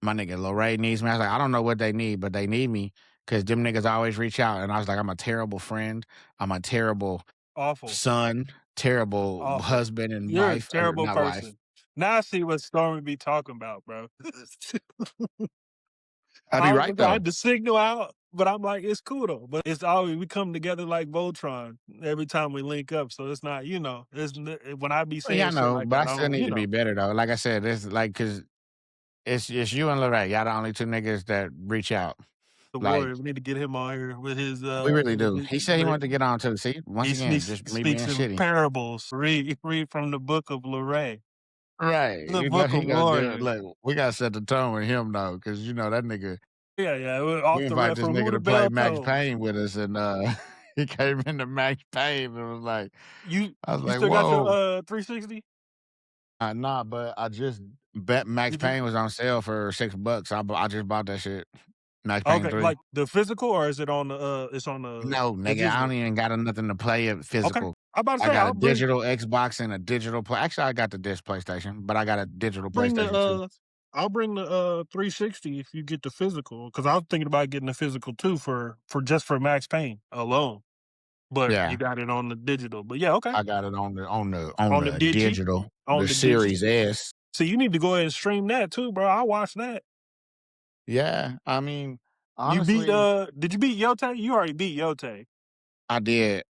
My nigga Lorraine needs me. I was like, I don't know what they need, but they need me because them niggas always reach out. And I was like, I'm a terrible friend. I'm a terrible Awful. son, terrible Awful. husband and You're a wife, or terrible not wife. person. Now I see what Stormy be talking about, bro. I'd be right I though. had to signal out, but I'm like, it's cool though. But it's always we come together like Voltron every time we link up. So it's not, when I be Well, yeah, saying I shit know, like but that, I I still don't, need to be better though. Like I said, it's like because it's you and Lorraine. Y'all the only two niggas that reach out. the Like warrior. We need to get him on here with his we really do. He said he wanted to get on too. See, once he again, just me being speaks in shitty. parables. Read from the book of Lorraine. Right. The You know book he of gonna do it. warriors. Look, we gotta set the tone with him though, because that nigga. Yeah, yeah. We Off the invite rep this for who nigga the to play bell Max tolls. Payne with us, and he came into Max Payne and was like, You I was you like, still got your whoa. 360? Nah, but I just bet Max Did you Payne was on sale for $6. I just bought that shit. Max Payne okay, 3. like the physical or is it on it's on No, the nigga, I don't digital? even got nothing to play it Okay. physical. I'm about to I say got a I'll digital Xbox and a digital play. Actually, I got the disc PlayStation, but I got a digital bring the PlayStation too. I'll bring the 360 if you get the physical because I was thinking about getting the physical too for just for Max Payne alone. But you Yeah, got it on the digital. But yeah, okay. I got it on On the the digi, digital, on the the digi. Series S. So you need to go ahead and stream that too, bro. I'll watch that. Yeah, I mean, You beat honestly, did you beat Yote? You already beat Yote. I did,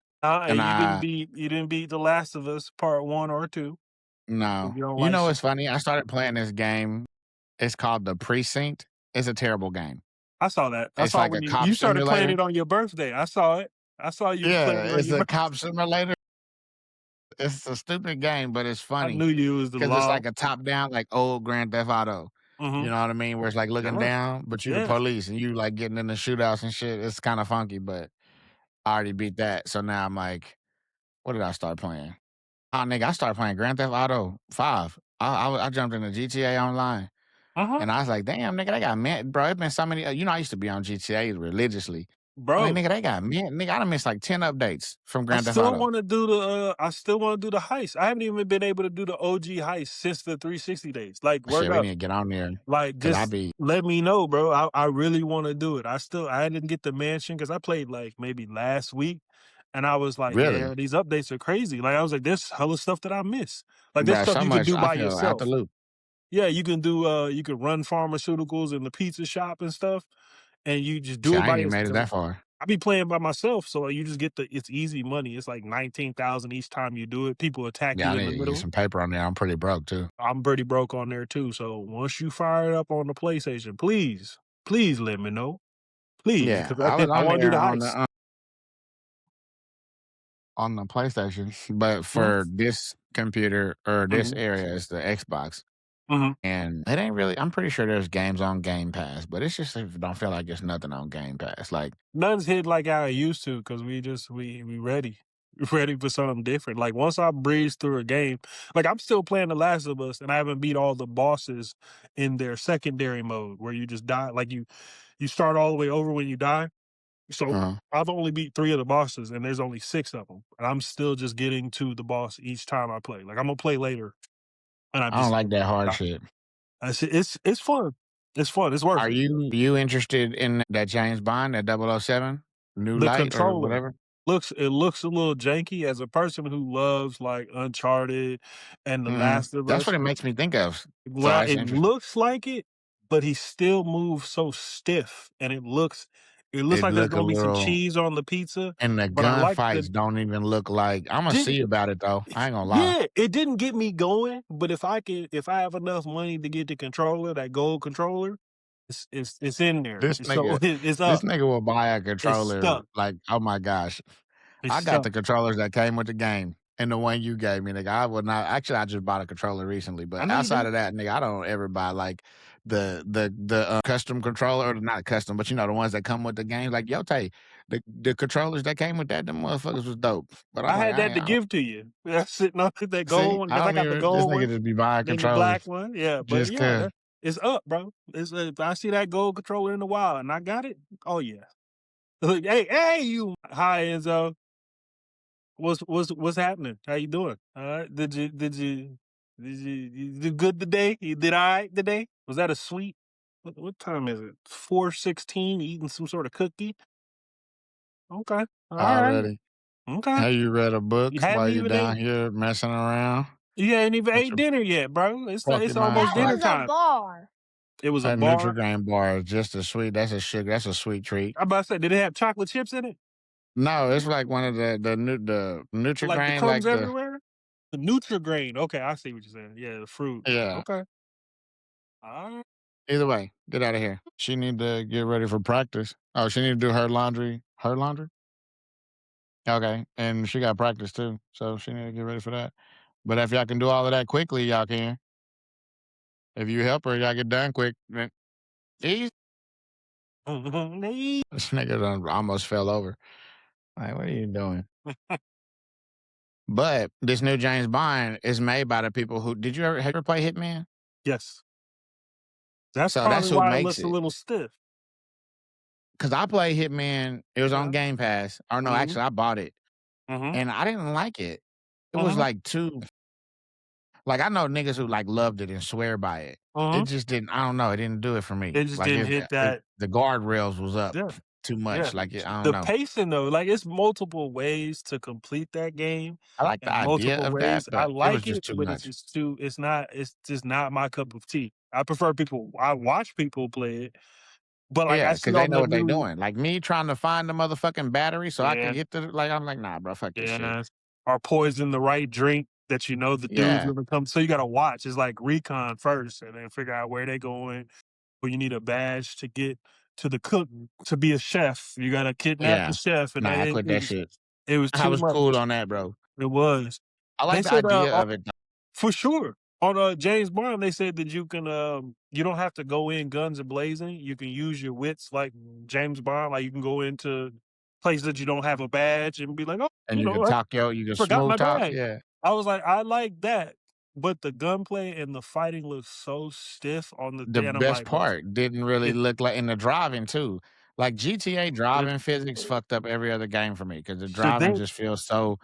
And and you didn't beat The Last of Us Part 1 or 2 no. because you don't You like know what's shooting. funny? I started playing this game. It's called The Precinct. It's a terrible game. I saw that. I It's saw like when a you cop started playing simulator. it on your birthday. I saw it. I saw you playing Yeah, it on it's your a birthday. cop simulator. It's a stupid game, but it's I funny knew you was the because it's law. like a top down, like old Grand Theft Auto. You Mhm. know what I mean? Where it's like looking Yeah. down, but you the Yeah. police and you like getting in the shootouts and shit. It's kind of funky, but I already beat that. So now I'm like, what did I start playing? Oh, nigga, I started playing Grand Theft Auto 5. I jumped into GTA Online Uh-huh. and I was like, damn, nigga, they got man, bro. It's been so many. You know, I used to be on GTA religiously. I'm like, Bro, nigga, they got man, nigga. I done missed like 10 updates from Grand Theft Auto. I still wanna do the heist. I haven't even been able to do the OG heist since the 360 days. Like, work Shit, we up. need to get on there Like, because I just be let me know, bro. I really wanna do it. I didn't get the mansion because I played, like, maybe last week, and I was like, really, "Yeah, these updates are crazy." Like, I was like, "There's hella stuff that I miss." Like, there's bro. stuff So you can much. do I by feel out the yourself. loop. Yeah, you can run pharmaceuticals in the pizza shop and stuff, and you just do Shit, it I by ain't even made it yourself. that far. I be playing by myself, so you just get it's easy money. It's like 19,000 each time you do it. People attack Yeah, you I in need the to get middle. some paper on there. I'm pretty broke too. I'm pretty broke on there too. So once you fire it up on the PlayStation, please let me know. Please, Yeah, because I was I on want to do there the heist. on the PlayStation, but Mhm, for this computer or this mhm, area, it's the Xbox. mhm. And it ain't really. I'm pretty sure there's games on Game Pass, but it's just it don't feel like there's nothing on Game Pass. Like, Nothing's hit like how it used to because we ready. Ready for something different. Like once I breeze through a game, like I'm still playing The Last of Us and I haven't beat all the bosses in their secondary mode where you just die. Like you start all the way over when you die. So uh, I've only beat 3 of the bosses, and there's only 6 of them, and I'm still just getting to the boss each time I play. Like, I'm gonna play later, and I I don't just like that hard die. shit. It's fun. It's fun. It's worth Are it. you interested in that James Bond, that 007 New The Light or controller whatever? looks a little janky as a person who loves, like, Uncharted and The Hmm. Last of That's what Us. it makes me think of. So When I that's it interesting. looks like it, but he still moves so stiff, and it looks It like there's look a gonna be some little, cheese on the pizza, and the but I like the gunfights don't even look like. I'm gonna did see about it though. I ain't gonna lie. yeah, it didn't get me going, but if I have enough money to get the controller, that gold controller, it's in there. This So nigga, it's this up. nigga will buy a It's controller stuck. like, oh my gosh. It's I got stuck. the controllers that came with the game and the one you gave me, nigga. I would not actually I just bought a controller recently, I but know you outside did. of that, nigga, I don't ever buy like the custom controller or not custom, but you know the ones that come with the game. Like yo, Tay, the controllers that came with that, them motherfuckers was dope. But I'm I like, had that to I don't give to you. That's sitting on that gold see. one I because I don't got the even. This gold nigga one just be buying and the black controllers one. Yeah, but just yeah, cause. it's up, bro. I see that gold controller in the wild, and I got it. Oh yeah. Look, hey, you hi Enzo. What's happening? How you doing? All right. You did good today? You did all right today? Was that a sweet? What time is it? 4:16. Eating some sort of cookie? Okay. All right. Already. Okay. Have you read a You book haven't while you're even ate. down here messing around You ain't even at ate your dinner yet, bro. It's Pokemon almost That dinner was a practice? time. bar. It was a That bar. Nutri-Grain bar is just a sweet. That's a sugar. That's a sweet treat. I'm about to say, did it have chocolate chips in it? No, it's like one of the Like the Nutri-Grain, crumbs like the everywhere? The Nutri-Grain. Okay, I see what you're saying. Yeah, the fruit. yeah. Okay. All right. Either way, get out of here. She need to get ready for practice. Oh, she need to do her laundry. Her laundry? Okay, and she got practice too, so she need to get ready for that. But if y'all can do all of that quickly, y'all can. If you help her, y'all get done quick. Then easy. This nigga done almost fell over. Like, what are you doing? But this new James Bond is made by the people who did you ever have you ever play Hitman? Yes. That's So that's probably who why it makes looks a it. little stiff. Cause I played Hitman. It was on Yeah. Game Pass. Or no, Mhm. actually I bought it. Mhm. And I didn't like it. It was Mhm. like too like I know niggas who like loved it and swear by it. It Mhm. just didn't I don't know, it didn't do it for It me. just Like didn't hit that. the guardrails was up Yeah. too Yeah. much. Like I don't The know. pacing though, like it's multiple ways to complete that game I like the and idea multiple of that, ways. I but it was like just it, too but it's much. just too it's just not my cup of tea. I prefer people I watch people play it, but like I Yeah, see because they on know the what they new. doing. Like me trying to find the motherfucking battery so I could Yeah, get the like I'm like, nah, bro, fuck this shit. yeah. Or poison the right drink that you know the dude's Yeah, gonna come. So you gotta watch. It's like recon first and then figure out where they going. Or you need a badge to get to the cook to be a chef. You gotta kidnap the yeah. chef and Nah, I quit that shit. it was I too was cool much. on that, bro. It was. I They like the said, idea of it. for sure. On, James Bond, they said that you can, you don't have to go in guns a blazing. You can use your wits like James Bond. Like you can go into places that you don't have a badge and be like, "Oh, And you can I talk you can forgot smooth my talk. bag." Yeah. I was like, "I like that." But the gunplay and the fighting looks so stiff on the The thing, and I'm best like, "Bro, part didn't really it look like in the driving too. Like GTA it driving physics fucked up every other game for me because the the driving thing." just feels so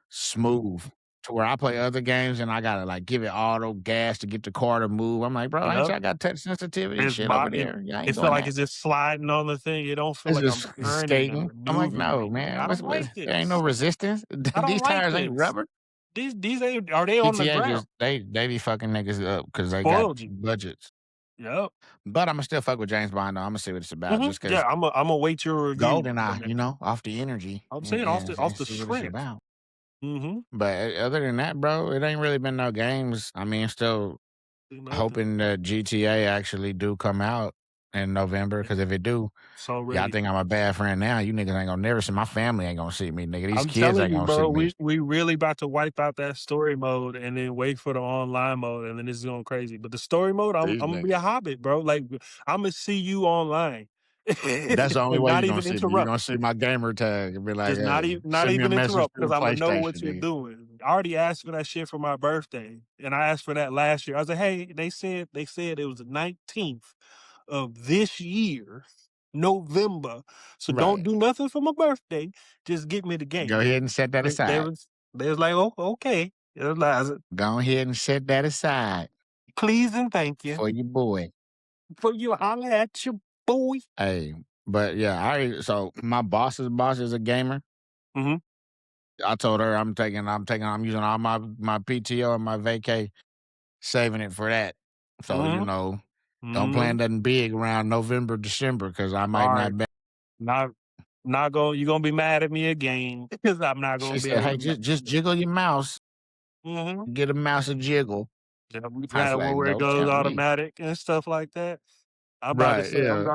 smooth to where I play other games and I gotta like give it auto gas to get the car to move. I'm like, bro, ain't Yep. y'all got touch sensitivity It's shit over bo there? Y'all it ain't felt doing like that. it's just sliding on the thing. It don't feel It's like I'm just turning and skating. I'm like, maneuvering or no, anything. man. I don't What's like there ain't no this. resistance. I don't These like tires ain't this. rubber. These ain't are they on the GTA ground? just they be fucking niggas up because they got Spoiled you. budgets. Yep. But I'ma still fuck with James Bond though. I'ma see what it's about Mhm. just Yeah, because Imma wait your review on GoldenEye, that. you know, off the energy I'm and, saying off and the see what it's strength. about. Mhm. But other than that, bro, it ain't really been no games. I mean, still Do nothing. hoping that GTA actually do come out in November. Because if it do, So y'all ready. think I'm a bad friend now. You niggas ain't gonna never see my family ain't gonna see me, nigga. These I'm kids telling ain't you, gonna see bro, me. we really about to wipe out that story mode and then wait for the online mode, and then it's going crazy. But the story mode, These I'm gonna be a niggas. hobbit, bro. Like I'm gonna see you online, That's the only and way not you're gonna even see me. You're interrupt. gonna see my gamer tag and be like, Just hey, not send me a even message interrupt through because the Imma know PlayStation, what you're nigga. doing. I already asked for that shit for my birthday, and I asked for that last year. I was like, "Hey," they said it was the 19th of this year, November, so don't Right. do nothing for my birthday. Just get me the Go game. ahead and set that aside. They was like, "Oh, okay." It was like, I said, Go ahead and set that aside "Please and thank you for your boy. for you holla at your boy." Hey, but yeah, so my boss's boss is a gamer. Mhm, I told her I'm using all my PTO and my vacay, saving it for that. So, mhm, don't plan mhm. nothing big around November, December because I might Sorry, not be. not you gonna be mad at me again because I'm not She gonna be said, able hey, to ma just jiggle your mouse, Mhm. get a mouse a jiggle. Yeah, we I was got one like, where it don't goes tell me. automatic and stuff like that. I'm about to Right, say yeah. I'm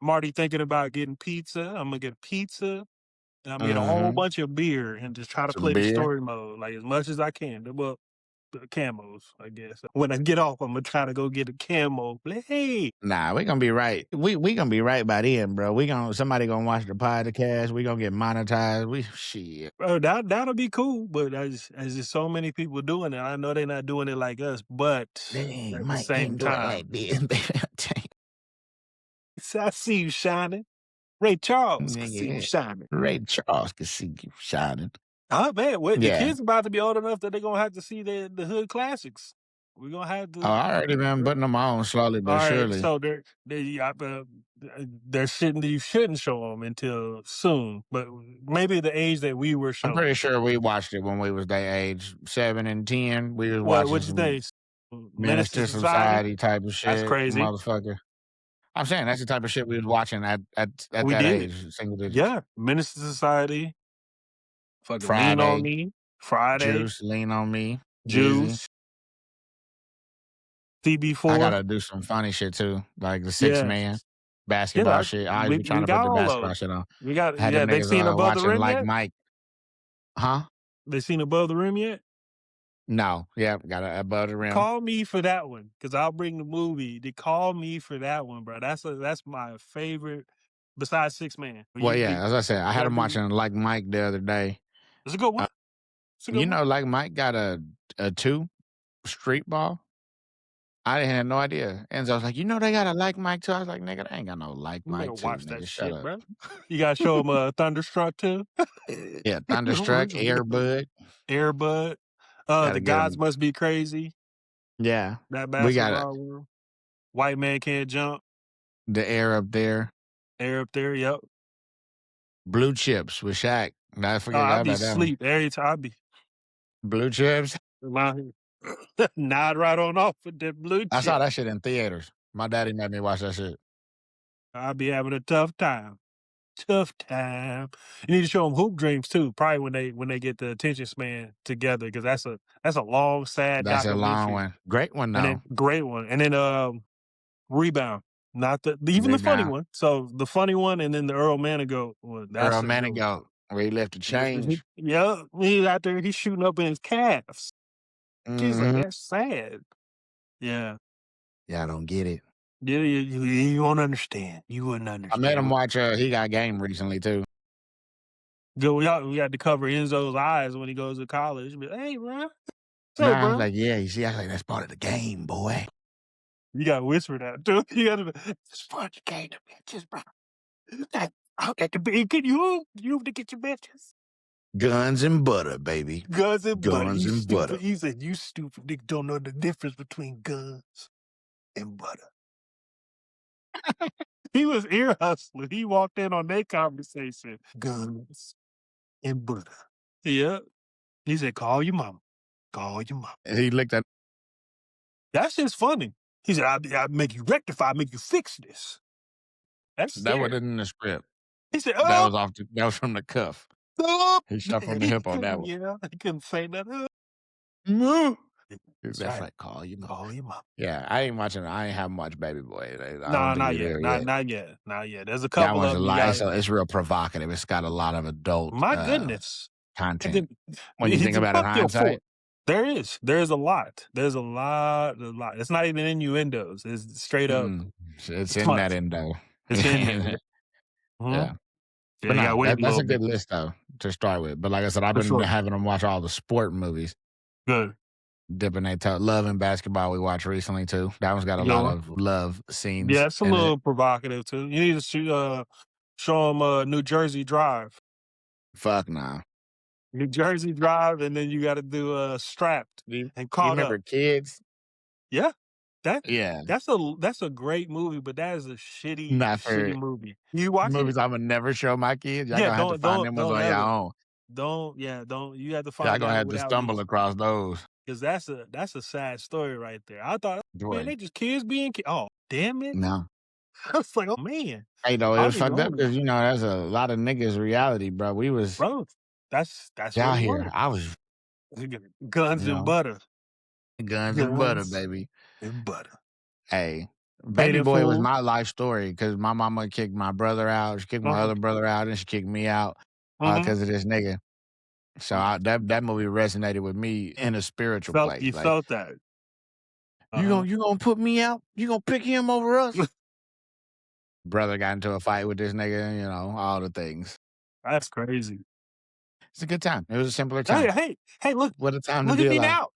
already thinking about getting pizza. I'm gonna get pizza, and I'm gonna get a whole Mm-hmm. bunch of beer and just try to Some play the beer. story mode, like, as much as I can. Well, the camos, I guess. When I get off, Imma try to go get a camo. Like, "Hey." Nah, we gonna be right. We gonna be right by then, bro. Somebody gonna watch the podcast. We gonna get monetized. We shit. Bro, that'll be cool, but there's just so many people doing it. I know they're not doing it like us, but Dang, at the Mike same can't do it time, like this. Dang, I see you shining. Ray Charles, I see you nigga. shining. Ray Charles can see you shining. Oh man, what the Yeah. kids about to be old enough that they're gonna have to see the hood classics. We're gonna have Oh, to. I already been putting them on slowly All but right, surely. so there shouldn't you shouldn't show them until soon, but maybe the age that we were I'm shown. pretty sure we watched it when we was their age, 7 and 10. We was watching What'd you some think? Menace to Minister Society? Society type of That's shit, crazy. motherfucker. I'm saying that's the type of shit we was watching at We that did. age, single digits. Yeah, Menace to Society, fucking Lean on Friday, Me, Friday, Juice, Lean on Me, Easy. Juice, I CB4. gotta do some funny shit too, like the six Yeah, man yeah. basketball shit. I always be trying We to put got the all of basketball them. shit on. We got I had them yeah. They niggas seen Above the watching Rim like yet? Mike, huh? They seen Above the Rim yet? No, yeah, got a above the rim. Call me for that one because I'll bring the movie. They call me for that one, bro. That's my favorite besides 6 Man? Well, yeah, as I said, I you had gotta him do. watching Like Mike the other day. It's a good one. It's a good You one. know, Like Mike got a 2 street ball. I had no idea. And so I was like, you know, they got a Like Mike too. I was like, nigga, they ain't got no Like You better Mike 2, watch that nigga. Shut shit, up. bro. You gotta show him Thunderstruck too. Yeah, Thunderstruck, Airbud. Airbud. Gotta The get Gods him. Must Be Crazy. Yeah, That we got it. basketball world. White Man Can't Jump. The air up there. Air Up There. Yep. Blue Chips with Shaq. I Oh, forget I be about that one. sleep every time. I be Blue Chips. nod right on off with that blue I saw chip. that shit in theaters. My daddy made me watch that shit. I be having a tough time. Tough time. You need to show them Hoop Dreams too. Probably when they get the attention span together, because that's a long, sad That's a long documentary, one. Great one and though. then great one, and then Rebound, not even the funny Rebound. one. So the funny one, and then the Earl Manigault one. That's Earl a good one. Manigault, where he left the change. Yeah, he's out there. He's shooting up in his calves. She's like, Mm-hmm. that's sad. Yeah. Yeah, I don't get it. You won't understand. You wouldn't I understand. made him watch He Got Game recently too. Good. We had to cover Enzo's eyes when he goes to college. Be like, hey, bro. What's Nah, up, I was bro? like, yeah, you see, I was like, that's part of the game, boy. You got to whisper that, too. You got to be, it's part of the game, the bitches, bro. I'll get the big. Can you to get your bitches? Guns and butter, baby. Guns and butter. Guns You and stupid. butter. He said, you stupid nigga don't know the difference between guns and butter. He was ear hustling. He walked in on their conversation. Guns and butter. Yeah. He said, call your mama. Call your mama. And he looked at That shit's funny. He said, I make you rectify, make you fix this. That's that scary. wasn't in the script. He said, That was from the cuff. oh. He shot from the hip on that one. Yeah, he couldn't say that. That's right. like call your mom. Call your mom. Yeah, I ain't haven't watched Baby Boy. I No, don't think not you're yet. there Not yet. Not yet. There's a That couple one's of a them. lot. It's real provocative. It's got a lot of adult My goodness. content. When you think about it in hindsight, there's a lot. There's a lot. It's not even innuendos. It's straight up. it's in that endo. It's in there. Yeah. Yeah, But you gotta wait a that's little a good bit. list though to start with. But like I said, I've For been sure. having them watch all the sport movies. Good. Dipping their toe. Love and Basketball we watched recently too. That one's got a lot of love scenes. Yeah, it's a in little it. provocative too. You need to show them New Jersey Drive. Fuck no. New Jersey Drive, and then you got to do Strapped and Caught You remember Up. Kids? Yeah, Yeah. that's a great movie, but that is a shitty movie. You watch movies it? I'm gonna never show my kids. Y'all Yeah, gonna have to find them ones on your own. Don't. You have to Y'all find gonna out have to without stumble me, across those. because that's a sad story right there. I thought, Boy. man, they just kids being kids. Oh, damn it! No. I was like, oh man. Hey, though, it was fucked up because that's a lot of niggas' reality, bro. We was that's out what here. was. I was Guns and butter. Guns and butter, baby. And butter. Hey, Baby Boy was my life story because my mama kicked my brother out. She kicked my other brother out, and she kicked me out because of this nigga. So that movie resonated with me in a spiritual place. You felt that. You gonna put me out? You gonna pick him over us? Brother got into a fight with this nigga, all the things. That's crazy. It's a good time. It was a simpler time. Hey, look. What a time look to be alive. Now.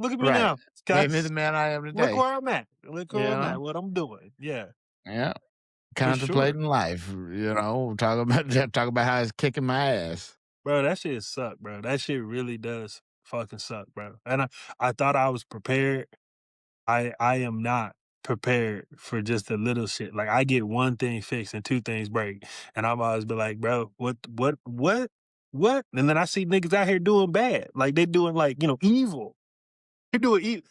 Look at me now. Made me the man I am today. Look where I'm at. Look where I'm at. What I'm doing. Yeah. Yeah. Contemplating life. Talk about how it's kicking my ass. Bro, that shit suck, bro. That shit really does fucking suck, bro. And I thought I was prepared. I am not prepared for just the little shit. Like, I get one thing fixed and two things break, and I'm always be like, bro, what? And then I see niggas out here doing bad, like they doing evil. They doing evil.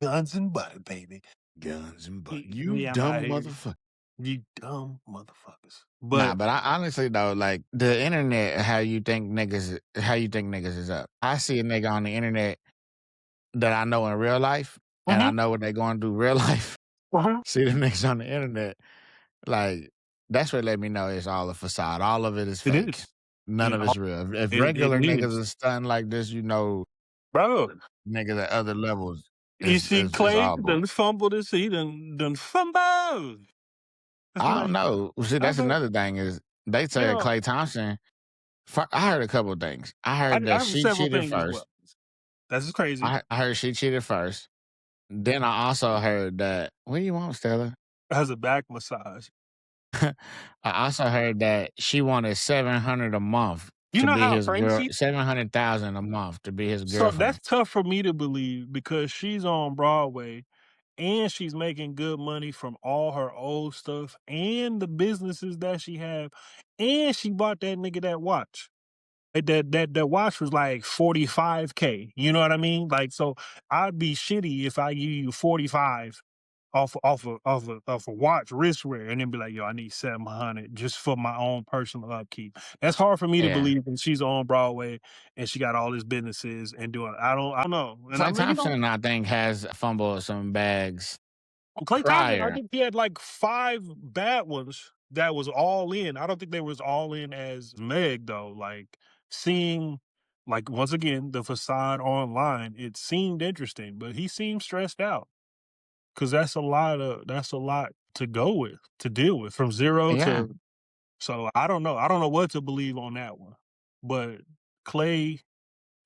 Guns and butter, baby. Guns and butter. You dumb motherfucker. You dumb motherfuckers. But I honestly though, like the internet, how you think niggas is up. I see a nigga on the internet that I know in real life, and I know what they're going to do real life. See the niggas on the internet, like that's what let me know it's all a facade. All of it is fake. It is. None of it's real. If regular niggas are stunned like this, bro, niggas at other levels. You see Clay done fumbled this. He done fumbled. I'm I don't like, know. See, I that's said, another thing is they you said know, Klay Thompson. I heard a couple of things. I heard I that have she several cheated things as first. well. That's just crazy. I heard she cheated first. Then I also heard that. What do you want, Stella? Has a back massage. I also heard that she wanted 700 a month You to know be how his girl. crazy? 700,000 a month to be his So girlfriend. that's tough for me to believe because she's on Broadway and she's making good money from all her old stuff and the businesses that she have, and she bought that nigga that watch. That watch was like 45K. You know what I mean? Like, so I'd be shitty if I give you 45 off a watch wristwear and then be like, yo, I need 700 just for my own personal upkeep. That's hard for me to Yeah. believe that she's on Broadway and she got all these businesses and doing. I don't know. And I Klay mean, Thompson, I think, has fumbled some bags Klay Thompson, I prior. think he had like 5 bad ones that was all in. I don't think they was all in as Meg though. Like seeing, like once again, the facade online, it seemed interesting, but he seemed stressed out because that's a lot to go with, to deal with from zero Yeah. to. So I don't know. I don't know what to believe on that one. But Clay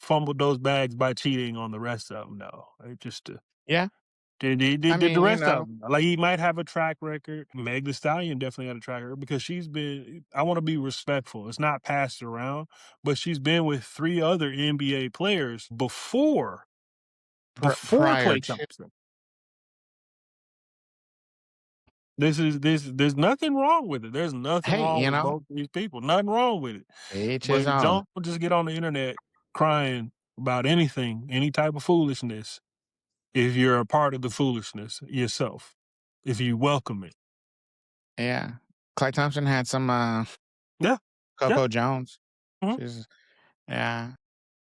fumbled those bags by cheating on the rest of them. No, it just Yeah. did the rest of them. Like he might have a track record. Meg the Stallion definitely had a track record because she's been. I want to be respectful. It's not passed around, but she's been with 3 other NBA players before prior Klay to. Thompson. There's nothing wrong with it. There's nothing Hey, wrong with both these people. Nothing wrong with it. each his But own. don't just get on the internet crying about anything, any type of foolishness, if you're a part of the foolishness yourself, if you welcome it. Yeah. Klay Thompson had some Yeah. Yeah. Coco Jones. Mhm. She's yeah.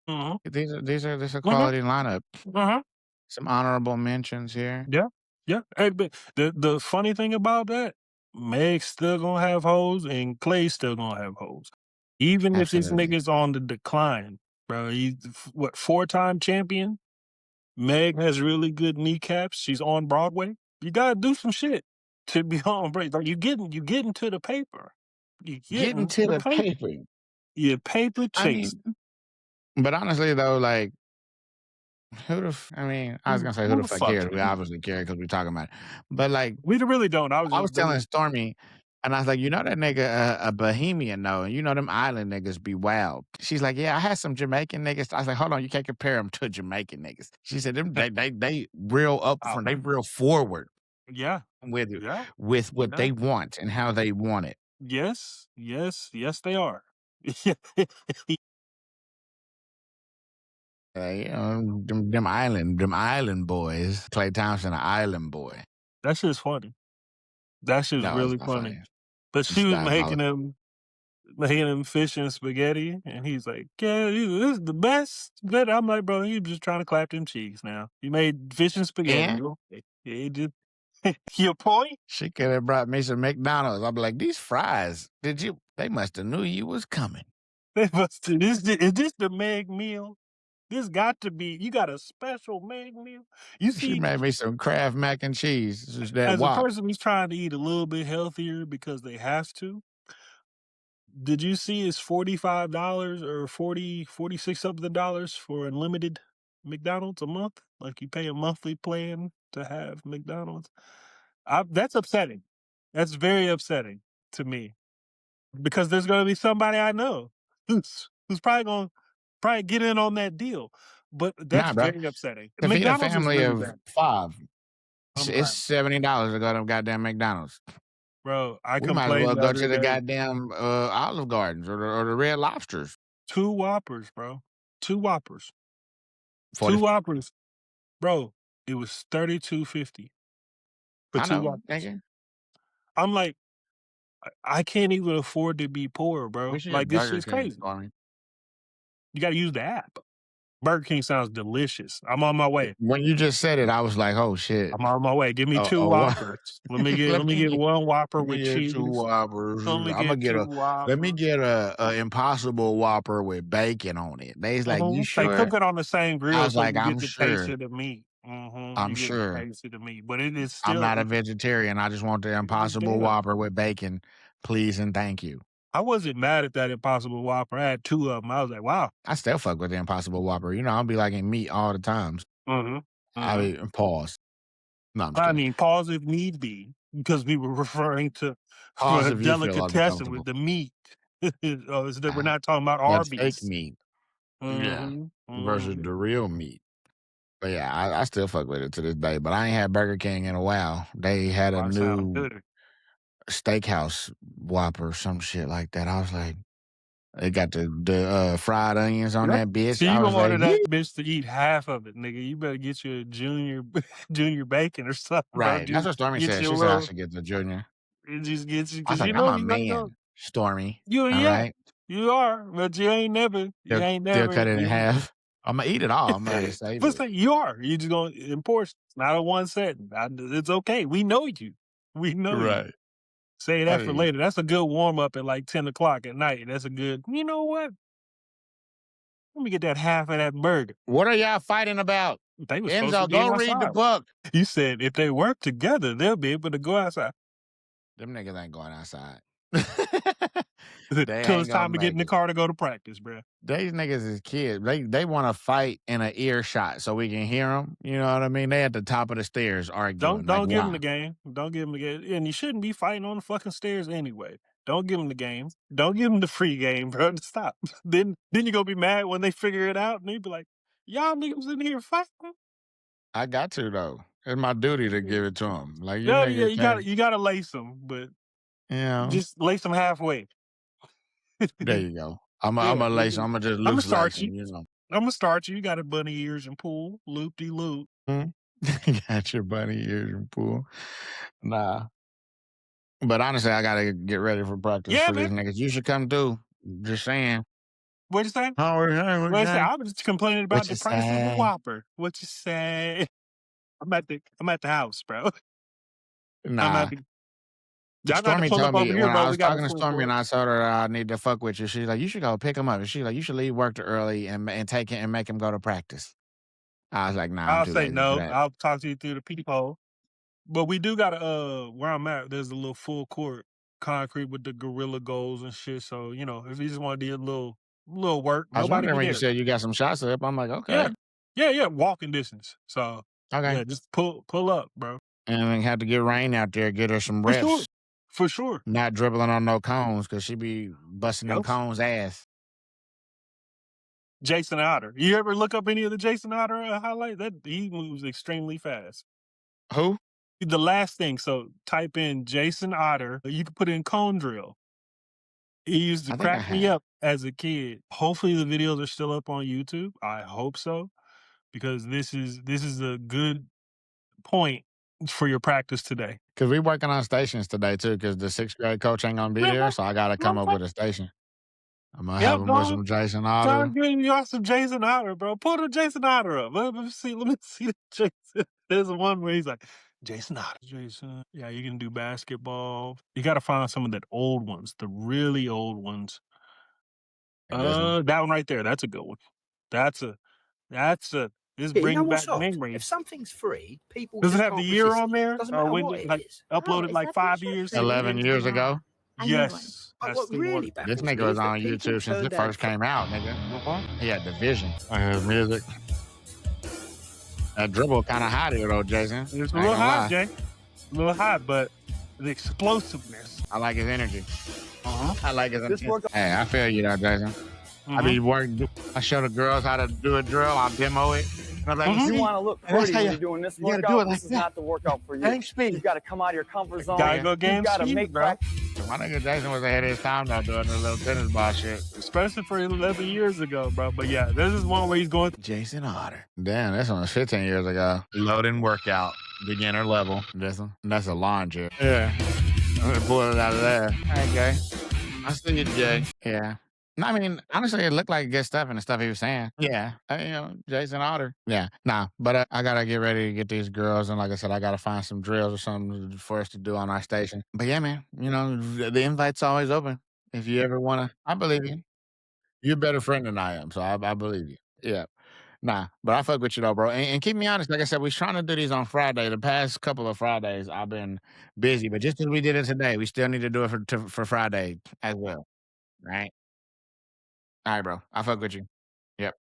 Mhm. These are this a Mhm. quality lineup. Mhm. Some honorable mentions here. Yeah. Yeah. Hey, but the funny thing about that, Meg's still gonna have hoes and Clay's still gonna have hoes. Even if this Absolutely. nigga's on the decline, bro. He's what, 4-time champion? Meg has really good kneecaps. She's on Broadway. You gotta do some shit to be on break. Like you getting to the paper. You Getting getting to the the paper. paper. You're paper I chasing. mean, but honestly though, like I mean, I was gonna say who Who the the fuck fuck cares? We cares? obviously care because we're talking about it. But like We really don't. I was I just was telling Stormy, and I was like, you know that nigga a Bohemian though, and you know them island niggas be wild. She's like, yeah, I had some Jamaican niggas. I was like, hold on, you can't compare them to Jamaican niggas. She said, them they real out. upfront, they real forward Yeah. with Yeah. with what Yeah. they want and how they want it. Yes. Yes. Yes, they are. You know, them island boys. Klay Thompson, an island boy. That shit's funny. That shit's No, it's really not funny. funny. But she It's was diabolical. making him fish and spaghetti, and he's like, "Yeah, this is the best." But I'm like, "Bro, you just trying to clap them cheeks now. You made fish and spaghetti. And Okay. Yeah, you just your point." she could have brought me some McDonald's. I'm like, these fries, they must have knew you was coming. They must. Is this the Meg meal? This got to be. You got a special Meg meal. You She see, made me some Kraft mac and cheese. This is that as a wop. person who's trying to eat a little bit healthier because they have to, did you see it's $45 or 46 something dollars for unlimited McDonald's a month? Like you pay a monthly plan to have McDonald's. That's upsetting. That's very upsetting to me because there's going to be somebody I know who's probably get in on that deal. But that's Nah, bro. very upsetting. To feed a McDonald's is family really of bad. 5, I'm it's glad, $70 to go to goddamn McDonald's. bro. I We might as complained well the go other to the day. goddamn Olive Gardens or the Red Lobsters. 2 Whoppers, bro. 2 Whoppers. 2 40. Whoppers. Bro, it was $32.50 for I 2 know, Whoppers. nigga. I'm like, I can't even afford to be poor, We bro. should Like get this Burger shit's King crazy. for me. You got to use the app. Burger King sounds delicious. I'm on my way. When you just said it, I was like, oh shit. I'm on my way. Give me 2 One. Whoppers. Let let me get me 1 Whopper let me with get 2 cheese. Whoppers. Let me I'm gonna get get 2 let me Whoppers. get a Impossible Whopper with bacon on it. They's like, you They sure? cook it on the same I grill was so like, you I'm get the taste sure. of the meat. You I'm get a sure. taste of the meat, but it is I'm still not a vegetarian. I just want the Impossible damn. Whopper with bacon, please and thank you. I wasn't mad at that Impossible Whopper. I had 2 of them. I was like, wow. I still fuck with the Impossible Whopper. You know, I'll be liking meat all the times. Mhm. I Mhm. mean, pause. No, I'm just I kidding. mean, pause if need be, because we were referring to for Pause a if you feel delicatessen with uncomfortable. the meat. Oh, it's that we're Ah, not talking about that fake Arby's. meat. Yeah. Mhm. Versus Mhm. the real meat. But yeah, I still fuck with it to this day. But I ain't had Burger King in a while. They had a Oh, that sound new good. steakhouse Whopper, some shit like that. I was like, they got the fried onions on Yep. that bitch. So you I was gonna like, order yeah. that bitch to eat half of it, nigga. You better get you a junior junior bacon or something, bro. Right. That's Just what Stormy get said. you a She said I little should get the junior. it just gets you I was because like, you I'm know a you like those. man, Stormy. All Yeah, right. you are, but They'll cut it in you half. I'm gonna eat it all. I'm not gonna save let's it. say you are. You just gonna in portions, not a one setting. It's okay. We know you. We know you. Right. Say that for Hey, later. That's a good warm up at like 10 o'clock at night. That's a good. You know what? Let me get that half of that burger. what are y'all fighting about? They were supposed to Enzo, be go read the outside. book. You said if they work together, they'll be able to go outside. Them niggas ain't going outside. They Till it's ain't gonna time to get in make the it. car to go to practice, bro. These niggas is kids. They want to fight in an earshot so we can hear them. You know what I mean? They at the top of the stairs arguing. Like, Don't give them why? the game. Don't give them the game. And you shouldn't be fighting on the fucking stairs anyway. Don't give them the game. Don't give them the free game, bro. Stop. Then you gonna be mad when they figure it out, and they be like, "Y'all niggas in here fighting." I got to though. It's my duty to give it to them. Like you No, yeah, niggas can't. you gotta lace them, but You know. just lace them halfway. There you go. I'm Yeah, a lace. I'm gonna just I'm gonna loose lace start you. them. You know. I'm gonna start you. You got a bunny ears and pull loop de loop. Mhm. Got your bunny ears and pool. Nah. But honestly, I gotta get ready for practice Yeah, for man. these niggas. You should come through. Just saying. What'd you say? Oh, what What'd you say? you I was just complaining about What the you price of a say? Whopper. What you say? I'm at the house, bro. I'm at Nah. the Y'all got to Stormy pull told up over me here, when bro. I We was got a talking to full Stormy and court. I told her I need to fuck with you. She's like, you should go pick him up. And she's like, you should leave work early and take him and make him go to practice. I was like, nah, I'm I'll too say lazy for no. that. I'll talk to you through the peephole. But we do got a where I'm at. There's a little full court concrete with the gorilla goals and shit. So if you just want to do a little work, I was nobody wondering be when you there. said you got some shots up. I'm like, Yeah, okay, yeah, walking distance. So okay. yeah, just pull up, bro. And then have to get Rain out there, get her some For sure, reps, for sure. not dribbling on no cones because she be busting them Yep. cones ass. Jason Otter. You ever look up any of the Jason Otter highlights? That he moves extremely fast. Who? The last thing, so type in Jason Otter. You can put in cone drill. He used to I think I crack me have. up as a kid. Hopefully the videos are still up on YouTube. I hope so, because this is a good point for your practice today. Because we working on stations today too because the sixth grade coach ain't going to be Yeah, there. So I got to come no, up fuck. with a station. I'm going to have Yep, him with go some Jason try Otter. getting y'all some Jason Otter, bro. Pull the Jason Otter up. Let me see. Let me see the Jason. There's one where he's like, Jason Otter. Jason. Yeah, you can do basketball. You got to find some of the old ones, the really old ones. Like this one. That one right there. That's a good one. That's a. That's a. This Yeah, you know brings what's back odd? memories. If something's free, people Does it just have the can't year resist on it. there, Doesn't or matter when what it it like is. Oh, uploaded is like that your 5 shirt? years, 'Cause 6 it 11 years is years ago? ago. not. A new one. Yes, But that's what the one. really This baffles nigga me was is that on people YouTube since turn it down first came out, nigga. He had the vision. I his music. That dribble kind of hot here though, Jason. It's a I ain't little gonna hot, lie. Jay. A little hot, but the explosiveness. I like his energy. Uh-huh. I like his This work- intensity. Hey, I feel you though, Jason. I be working. I show the girls how to do a drill. I'll demo it. And I'm like, Mhm. You see, want to look and that's pretty how when you, you're doing this you gotta workout. do it like This is that. not the workout for you. Game speed. You've got to come out of your comfort zone. Gotta go game You've got to speed, make bro. practice. My nigga Jason was ahead of his time though, doing the little tennis ball shit. Especially for 11 years ago, bro. But yeah, this is one where he's going. Jason Otter. Damn, that's almost 15 years ago. Loading workout, beginner level. This one. That's a lawn chair. Yeah. I'm gonna pull it out of there. Okay. I see you, Jay. Yeah. No, I mean, honestly, it looked like good stuff and the stuff he was saying. Yeah. Jason Otter. Yeah. Nah, but I got to get ready to get these girls. And like I said, I got to find some drills or something for us to do on our station. But yeah, man, the invite's always open. If you ever want to, I believe you. You're a better friend than I am. So I believe you. Yeah. Nah, but I fuck with you though, bro. And keep me honest. Like I said, we trying to do these on Friday. The past couple of Fridays, I've been busy, but just as we did it today, we still need to do it for Friday as well. Right? All right, bro. I fuck with you. Yep.